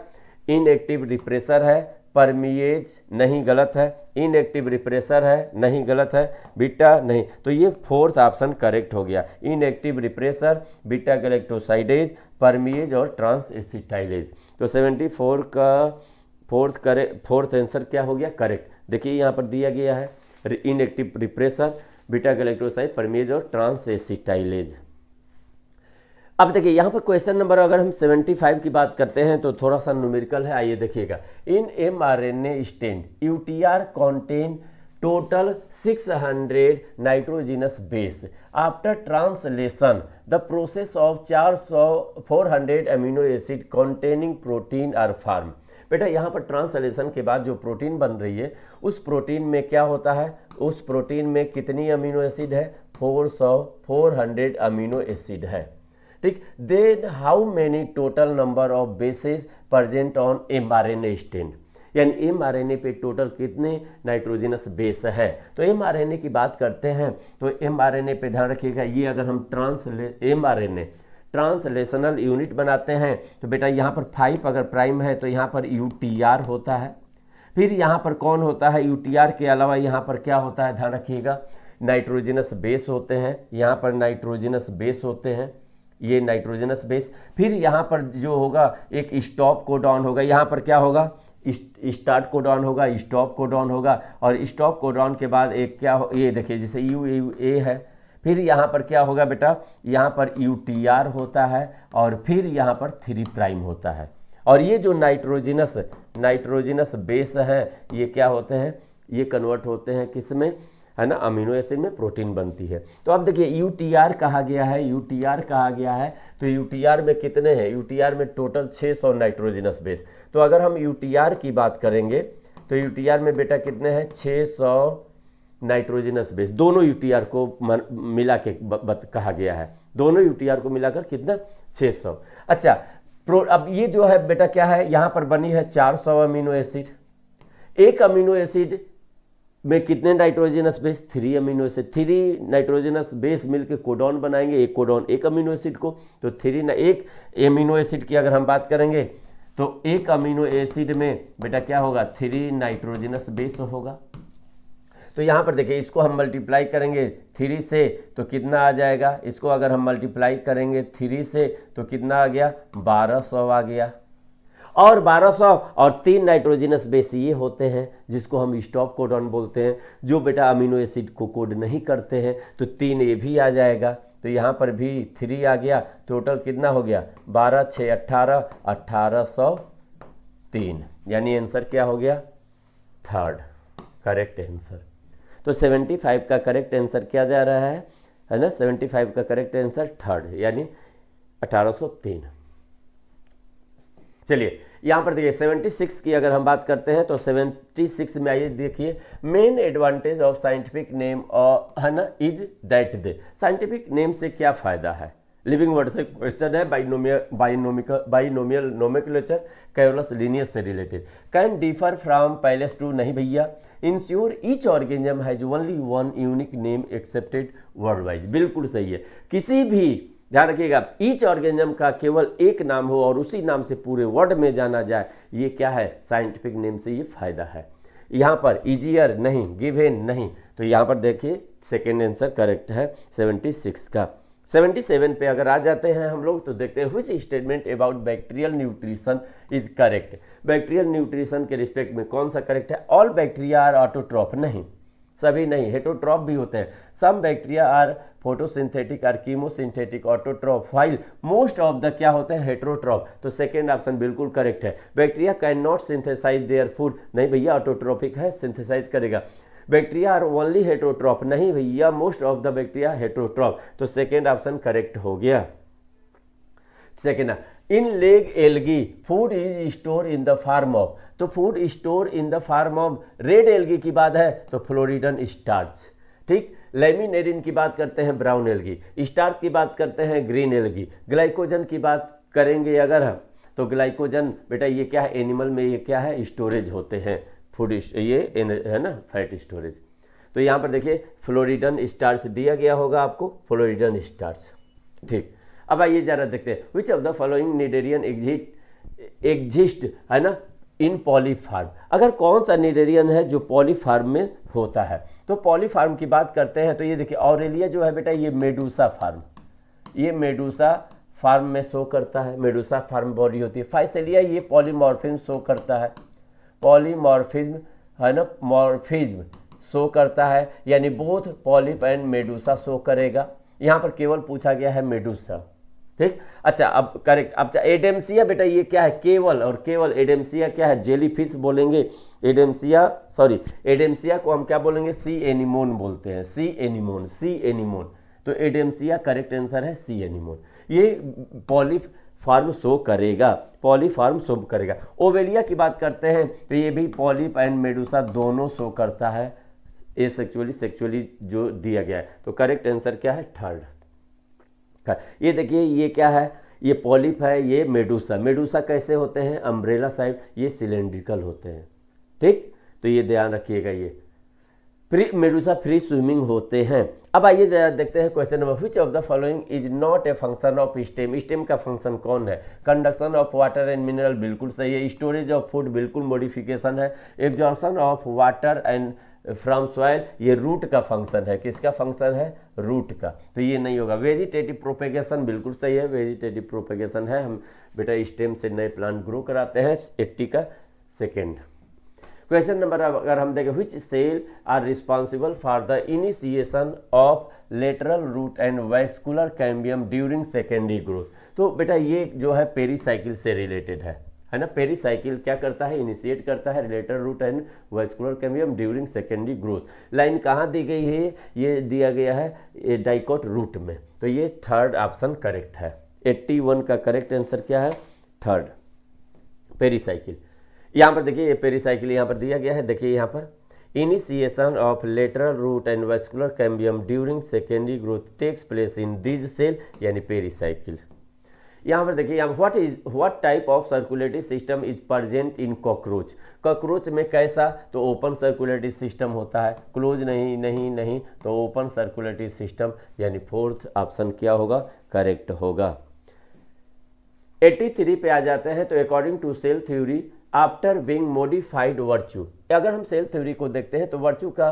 इनएक्टिव रिप्रेसर है, परमिएज नहीं, गलत है, इनएक्टिव रिप्रेसर है नहीं, गलत है, बीटा नहीं। तो ये फोर्थ ऑप्शन करेक्ट हो गया, इनएक्टिव रिप्रेसर, बीटा गैलेक्टोसाइडेज, परमिएज और ट्रांस एसिटाइलेज। तो 74 का फोर्थ आंसर क्या हो गया, करेक्ट। देखिए यहाँ पर दिया गया है इनएक्टिव रिप्रेसर, बीटा गैलेक्टोसाइड, परमिएज और ट्रांस एसिटाइलेज। अब देखिए यहाँ पर क्वेश्चन नंबर अगर हम 75 की बात करते हैं तो थोड़ा सा न्यूमेरिकल है, आइए देखिएगा। In mRNA strand UTR contain total 600 nitrogenous base after translation the process of 400 amino acid containing protein are form. बेटा यहाँ पर ट्रांसलेशन के बाद जो प्रोटीन बन रही है उस प्रोटीन में क्या होता है, उस प्रोटीन में कितनी अमीनो एसिड है, 400 अमीनो एसिड है, ठीक। Then how many total number of bases present on mRNA strand, यानी mRNA पे टोटल कितने नाइट्रोजिनस बेस है। तो mRNA की बात करते हैं तो mRNA पे ध्यान रखिएगा, ये अगर हम mRNA ट्रांसलेशनल यूनिट बनाते हैं। तो बेटा यहाँ पर 5 अगर प्राइम है तो यहाँ पर UTR होता है। फिर यहाँ पर कौन होता है, UTR के अलावा यहाँ पर क्या होता है, ध्यान रखिएगा, नाइट्रोजनस बेस होते हैं। यहाँ पर नाइट्रोजनस बेस होते हैं, ये नाइट्रोजनस बेस। फिर यहाँ पर जो होगा एक स्टॉप कोडॉन होगा। यहाँ पर क्या होगा, स्टार्ट कोडॉन होगा, स्टॉप कोडॉन होगा, और स्टॉप कोडॉन के बाद एक क्या हो, ये देखिए जैसे UA है। फिर यहाँ पर क्या होगा बेटा, यहाँ पर UTR होता है, और फिर यहाँ पर 3 प्राइम होता है। और ये जो नाइट्रोजनस बेस है ये क्या होते हैं, ये कन्वर्ट होते हैं किस में, है ना, अमीनो एसिड में प्रोटीन बनती है। तो अब देखिए UTR कहा गया है, UTR कहा गया है, तो UTR में कितने हैं, UTR में टोटल 600 नाइट्रोजनस बेस। तो अगर हम UTR की बात करेंगे तो UTR में बेटा कितने हैं, 600 नाइट्रोजनस बेस। दोनों UTR को मिला के कहा गया है, दोनों UTR को मिलाकर कितना, 600। अच्छा, अब ये जो है बेटा क्या है, यहाँ पर बनी है 400 अमीनो एसिड। एक अमीनो एसिड में कितने nitrogenous base, 3 amino acid. 3 nitrogenous base मिलकर कोडॉन बनाएंगे, एक कोडॉन एक अमीनो एसिड को। तो एक अमीनो एसिड की अगर हम बात करेंगे तो एक अमीनो एसिड में बेटा क्या होगा, 3 नाइट्रोजनस बेस होगा। तो यहाँ पर देखिए इसको हम मल्टीप्लाई करेंगे 3 से तो कितना आ जाएगा, इसको अगर हम मल्टीप्लाई करेंगे 3 से तो कितना आ गया, 1200 आ गया। और 1200 और 3 नाइट्रोजनस बेस ये होते हैं जिसको हम स्टॉप कोडॉन बोलते हैं, जो बेटा अमीनो एसिड को कोड नहीं करते हैं। तो 3 ये भी आ जाएगा, तो यहाँ पर भी 3 आ गया। टोटल कितना हो गया, 12 6 18, 1803, यानी आंसर क्या हो गया, 3rd करेक्ट आंसर। तो 75 का करेक्ट आंसर क्या जा रहा है ना, 75 का करेक्ट आंसर 3rd यानी 1803। चलिए यहाँ पर देखिए 76 की अगर हम बात करते हैं तो 76 में आइए देखिए, main advantage of scientific name है ना is that they. Scientific name से क्या फायदा है, लिविंग वर्ड से क्वेश्चन है, बाइनोमियल नोमेक्लेचर, कैरोलस लीनियस से related. Can differ from place to, नहीं भैया। Ensure each organism has only one unique name accepted world wise, बिल्कुल सही है। किसी भी, ध्यान रखिएगा, ईच ऑर्गेनिज्म का केवल एक नाम हो और उसी नाम से पूरे वर्ल्ड में जाना जाए, ये क्या है, साइंटिफिक नेम से ये फायदा है। यहाँ पर इजियर नहीं, गिवन नहीं, तो यहाँ पर देखिए सेकेंड आंसर करेक्ट है 76 का। 77 पे अगर आ जाते हैं हम लोग तो देखते हैं which statement about bacterial nutrition is correct. Bacterial nutrition के रिस्पेक्ट में कौन सा करेक्ट है, ऑल बैक्टीरिया आर ऑटोट्रॉफ, नहीं, सभी नहीं, हेटरोट्रॉफ भी होते हैं। Some bacteria are photosynthetic or chemosynthetic autotroph, while most of the क्या होते हैं, हेटरोट्रॉफ। तो सेकेंड ऑप्शन बिल्कुल करेक्ट है। Bacteria can not synthesize their food, नहीं भैया, ऑटोट्रॉफिक है, सिंथेसाइज करेगा। बैक्टीरिया आर ओनली हेटरोट्रॉफ, नहीं भैया, most of the bacteria heterotroph. तो सेकेंड ऑप्शन करेक्ट हो गया। Second, in leg algae food is store in the form of, तो food store in the form of red algae की बात है तो फ्लोरिडन स्टार्च, ठीक। लेमिनेरिन की बात करते हैं ब्राउन एल्गी, स्टार्च की बात करते हैं ग्रीन एल्गी। ग्लाइकोजन की बात करेंगे अगर हम तो ग्लाइकोजन बेटा ये क्या है, एनिमल में ये क्या है, स्टोरेज होते हैं, फूड ये है ना, फैट स्टोरेज। तो यहाँ पर देखिए फ्लोरिडन स्टार्च दिया गया होगा आपको, फ्लोरिडन स्टार्च, ठीक। अब आइए जरा देखते हैं विच of the following cnidarian exist है ना इन पॉलीफार्म। अगर कौन सा निडेरियन है जो पॉलीफार्म में होता है, तो पॉलीफार्म की बात करते हैं तो ये देखिए ऑरेलिया जो है बेटा ये मेडूसा फार्म, ये मेडूसा फार्म में शो करता है, मेडूसा फार्म बॉडी होती है। फाइसेलिया ये पॉलीमॉर्फिज्म शो करता है, पॉलीमॉर्फिज्म है ना, मॉर्फिज्म शो करता है, यानी both polyp and Medusa show करेगा। यहाँ पर केवल पूछा गया है मेडूसा, ठीक। अच्छा अब करेक्ट, अब एडेम्सिया बेटा ये क्या है, केवल और केवल एडेम्सिया क्या है, जेलीफिश बोलेंगे। एडेम्सिया को हम क्या बोलेंगे, सी एनिमोन बोलते हैं, सी एनिमोन। तो एडेम्सिया करेक्ट आंसर है सी एनिमोन। ये पॉलीफार्म शो करेगा, पॉलीफार्म शो करेगा। ओवेलिया की बात करते हैं तो ये भी पॉलिप एंड मेडूसा दोनों शो करता है, ए सेक्चुअली जो दिया गया है। तो करेक्ट आंसर क्या है, 3rd। ये देखिए ये क्या है, ये पॉलिप है, ये मेडूसा। मेडूसा कैसे होते हैं, अम्ब्रेला साइड, ये सिलेंड्रिकल होते हैं, ठीक। तो ये ध्यान रखिएगा। ये मेडूसा फ्री स्विमिंग होते हैं। अब आइए जरा देखते हैं question number, which of the following is not a function of stem. Stem का फंक्शन कौन है? Conduction of water and mineral बिल्कुल सही है, स्टोरेज ऑफ फूड बिल्कुल मॉडिफिकेशन है, absorption of water and from soil ये रूट का फंक्शन है। किसका फंक्शन है? रूट का, तो ये नहीं होगा। वेजिटेटिव प्रोपेगेशन बिल्कुल सही है, वेजिटेटिव प्रोपेगेशन है, हम बेटा स्टेम से नए प्लांट ग्रो कराते हैं। 80 का सेकेंड क्वेश्चन नंबर अगर हम देखें, which cell are responsible for the initiation of lateral root and vascular cambium during secondary growth. तो बेटा ये जो है पेरीसाइकिल से रिलेटेड है ना। पेरीसाइकिल क्या करता है? इनिशिएट करता है lateral root and vascular cambium during secondary growth. Line कहाँ दी गई है? ये दिया गया है डाइकोट रूट में, तो ये थर्ड ऑप्शन करेक्ट है। 81 का करेक्ट आंसर क्या है? Third, pericycle. यहाँ पर देखिए ये पेरीसाइकिल यहाँ पर दिया गया है, देखिए यहाँ पर initiation of lateral root and vascular cambium during secondary growth takes place in this cell, यानी पेरीसाइकिल। यहाँ पर देखिए यहाँ what type of circulatory system is present in cockroach. Cockroach में कैसा? तो ओपन सर्कुलेटरी सिस्टम होता है, क्लोज नहीं नहीं नहीं, तो ओपन सर्कुलेटरी सिस्टम, यानी फोर्थ ऑप्शन क्या होगा? करेक्ट होगा। 83 पे आ जाते हैं, तो according to cell theory after being modified virtue. अगर हम सेल थ्योरी को देखते हैं तो वर्च्यू का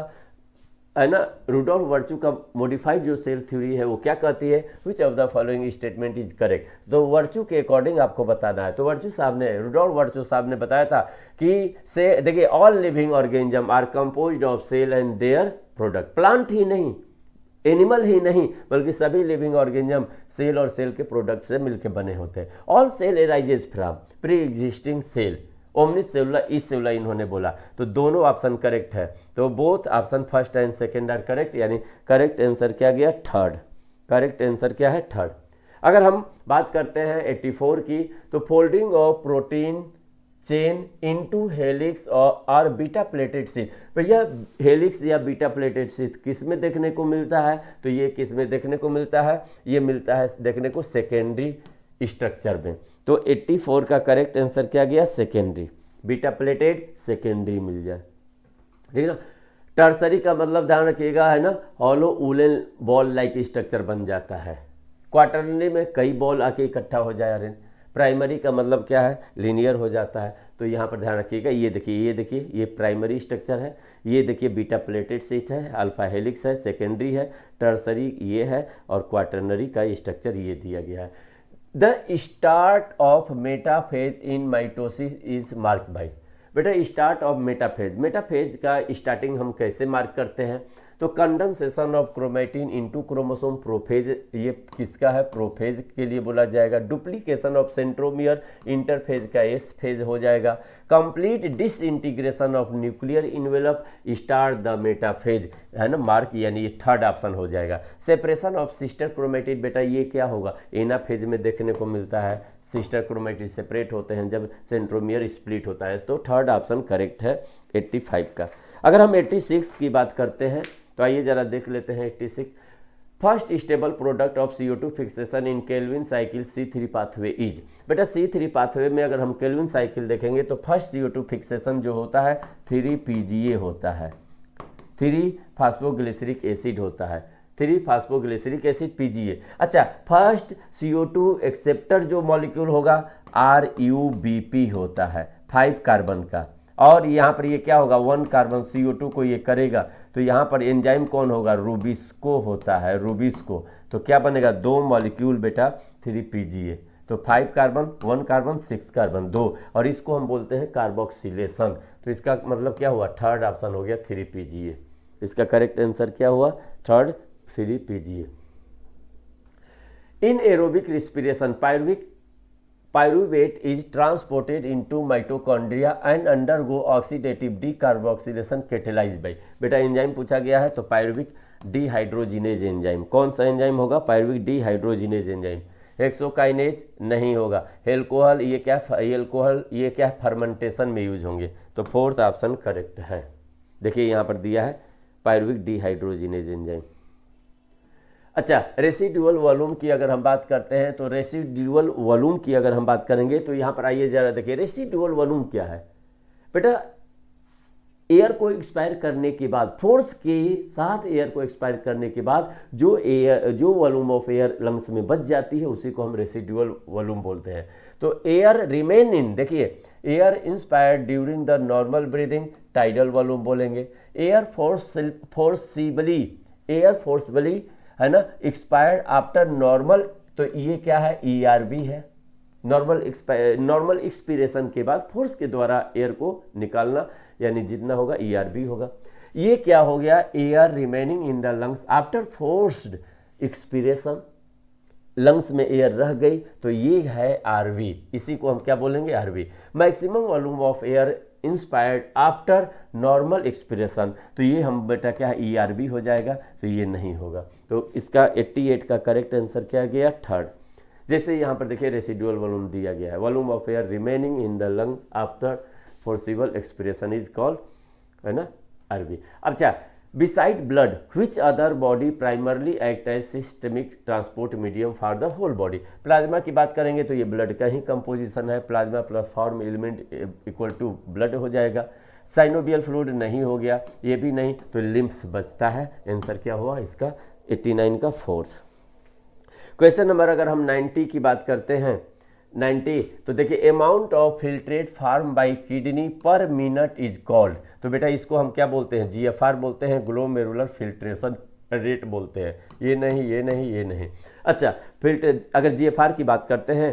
है ना, रुडोल्फ वर्च्यू का मॉडिफाइड जो सेल थ्योरी है वो क्या कहती है? Which of the following statement is correct. तो वर्च्यू के अकॉर्डिंग आपको बताना है। तो वर्च्यू साहब ने, रुडोल्फ वर्च्यू साहब ने बताया था कि से देखिए all living organism are composed of cell and their product. Plant ही नहीं, एनिमल ही नहीं, बल्कि सभी लिविंग ऑर्गेनिज्म सेल और सेल के प्रोडक्ट से मिलकर बने होते हैं। All cell arises from pre existing cell, ओमनिस सेलुला इस सेलुला इन्होंने बोला, तो दोनों ऑप्शन करेक्ट है। तो both option first and second are correct, यानी करेक्ट आंसर क्या गया? थर्ड। करेक्ट आंसर क्या है? थर्ड। अगर हम बात करते हैं 84 की, तो folding of protein chain into helix और बीटा प्लेटेड शीथ। भैया हेलिक्स या बीटा प्लेटेड शीथ किस में देखने को मिलता है? तो ये किस में देखने को मिलता है? ये मिलता है देखने को सेकेंडरी स्ट्रक्चर में। तो 84 का करेक्ट आंसर क्या गया? सेकेंडरी। बीटा प्लेटेड सेकेंडरी मिल जाए, ठीक है ना। टर्सरी का मतलब ध्यान रखिएगा, है ना, hollow woollen ball like structure बन जाता है। क्वार्टरनरी में कई बॉल आके इकट्ठा हो जाए अरेंज। प्राइमरी का मतलब क्या है? लीनियर हो जाता है। तो यहाँ पर ध्यान रखिएगा, ये देखिए ये देखिए ये प्राइमरी स्ट्रक्चर है, ये देखिए बीटा प्लेटेड शीट है, अल्फा हेलिक्स है, सेकेंडरी है, टर्सरी ये है, और क्वार्टरनरी का स्ट्रक्चर ये दिया गया है। The start of metaphase in mitosis is mark by. बेटा स्टार्ट ऑफ मेटाफेज, मेटाफेज का स्टार्टिंग हम कैसे मार्क करते हैं? तो condensation of chromatin into chromosome prophase, ये किसका है? प्रोफेज के लिए बोला जाएगा। डुप्लीकेशन ऑफ सेंट्रोमियर इंटरफेज का एस फेज हो जाएगा। Complete disintegration of nuclear envelope start the metaphase, है ना, मार्क, यानी ये थर्ड ऑप्शन हो जाएगा। सेपरेशन ऑफ सिस्टर क्रोमेटिड, बेटा ये क्या होगा? एनाफेज में देखने को मिलता है, सिस्टर क्रोमेटिड सेपरेट होते हैं जब सेंट्रोमियर स्प्लिट होता है। तो थर्ड ऑप्शन करेक्ट है 85 का। अगर हम 86 की बात करते हैं तो आइए जरा देख लेते हैं 86। First stable product of CO2 fixation in Calvin cycle C3 pathway is. बेटा C3 पाथवे में अगर हम केल्विन साइकिल देखेंगे तो फर्स्ट CO2 फिक्सेशन जो होता है 3-PGA होता है, 3-फास्फोग्लिसरिक एसिड होता है, 3-फास्फोग्लिसरिक एसिड PGA। अच्छा, फर्स्ट CO2 एक्सेप्टर जो मॉलिक्यूल होगा RUBP होता है, 5 कार्बन का, और यहाँ पर ये क्या होगा? 1 कार्बन CO2 को ये करेगा, तो यहाँ पर एंजाइम कौन होगा? रूबिस्को होता है, रूबिस्को। तो क्या बनेगा? 2 मॉलिक्यूल बेटा 3-PGA, तो 5 कार्बन 1 कार्बन 6 कार्बन 2, और इसको हम बोलते हैं कार्बोक्सिलेशन। तो इसका मतलब क्या हुआ? थर्ड ऑप्शन हो गया 3-PGA। इसका करेक्ट आंसर क्या हुआ? Third 3-PGA। In aerobic respiration pyruvate is transported into mitochondria and undergo oxidative decarboxylation catalysed by. बेटा एंजाइम पूछा गया है, तो पायरुविक डिहाइड्रोजिनेज एंजाइम। कौन सा एंजाइम होगा? Pyruvic dehydrogenase enzyme. हेक्सोकाइनेज नहीं होगा। एल्कोहल, ये क्या? एल्कोहल ये क्या? फर्मेंटेशन में यूज होंगे। तो फोर्थ ऑप्शन करेक्ट है। देखिए यहाँ पर दिया है पायरुविक डिहाइड्रोजिनेज एंजाइम। अच्छा, रेसिडुअल वॉल्यूम की अगर हम बात करते हैं तो रेसिडुअल वॉल्यूम की अगर हम बात करेंगे तो यहाँ पर आइए जरा देखिए रेसिडुअल वॉल्यूम क्या है। बेटा एयर को एक्सपायर करने के बाद, फोर्स के साथ एयर को एक्सपायर करने के बाद जो वॉल्यूम ऑफ एयर लंग्स में बच जाती है उसी को हम रेसिडुअल वॉल्यूम बोलते हैं। तो एयर रिमेन इन, देखिए air inspired during the normal breathing, tidal volume बोलेंगे। एयर फोर्सिबली है ना, एक्सपायर्ड आफ्टर नॉर्मल, तो ये क्या है, ERB है। नॉर्मल एक्सपिरेशन के बाद फोर्स के द्वारा एयर को निकालना, यानी जितना होगा ERB होगा। ये क्या हो गया, air remaining in the lungs after forced expiration, lungs में एयर रह गई, तो ये है RV, इसी को हम क्या बोलेंगे, RV। Maximum volume of air inspired after normal expiration, तो ये हम बेटा क्या है, ERB हो जाएगा, तो ये नहीं होगा। तो इसका 88 का करेक्ट आंसर क्या गया, थर्ड। जैसे यहाँ पर देखिए रेसिडुअल वॉल्यूम दिया गया है, volume of air remaining in the lungs after forcible expiration is called, है ना, RB। अच्छा, beside blood which other body primarily act as systemic transport medium for the whole body. Plasma की बात करेंगे तो ये ब्लड का ही कंपोजिशन है, plasma plus form element equal to blood हो जाएगा। साइनोवियल फ्लूइड नहीं हो गया, ये भी नहीं, तो लिम्फ्स बचता है। आंसर क्या हुआ इसका, 89 का फोर्थ। क्वेश्चन नंबर अगर हम 90 की बात करते हैं, 90, तो देखिए amount of filtrate form by kidney per minute is called, तो बेटा इसको हम क्या बोलते हैं, GFR बोलते हैं, ग्लोमेरुलर फिल्ट्रेशन रेट बोलते हैं। ये नहीं। अच्छा, फिल्टर अगर GFR की बात करते हैं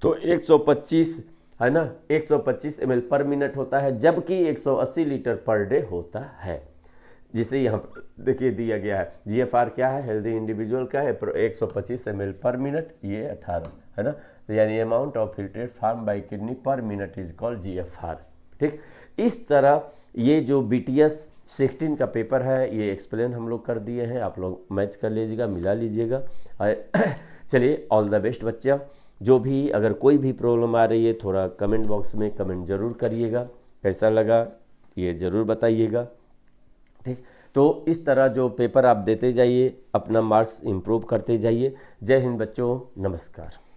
तो 125 है ना, 125 ml पर मिनट होता है, जबकि 180 लीटर पर डे होता है। जिसे यहाँ पर देखिए दिया गया है, GFR क्या है, हेल्दी इंडिविजुअल का है 125 ml पर मिनट, ये 18 है ना, तो यानी amount of filtrate form by kidney per minute is called GFR। ठीक, इस तरह ये जो BTS 16 का पेपर है ये एक्सप्लेन हम लोग कर दिए हैं, आप लोग मैच कर लीजिएगा, मिला लीजिएगा। चलिए, ऑल द बेस्ट बच्चा। जो भी अगर कोई भी प्रॉब्लम आ रही है थोड़ा कमेंट बॉक्स में कमेंट जरूर करिएगा, कैसा लगा ये ज़रूर बताइएगा। ठीक, तो इस तरह जो पेपर आप देते जाइए, अपना मार्क्स इम्प्रूव करते जाइए। जय हिंद बच्चों, नमस्कार।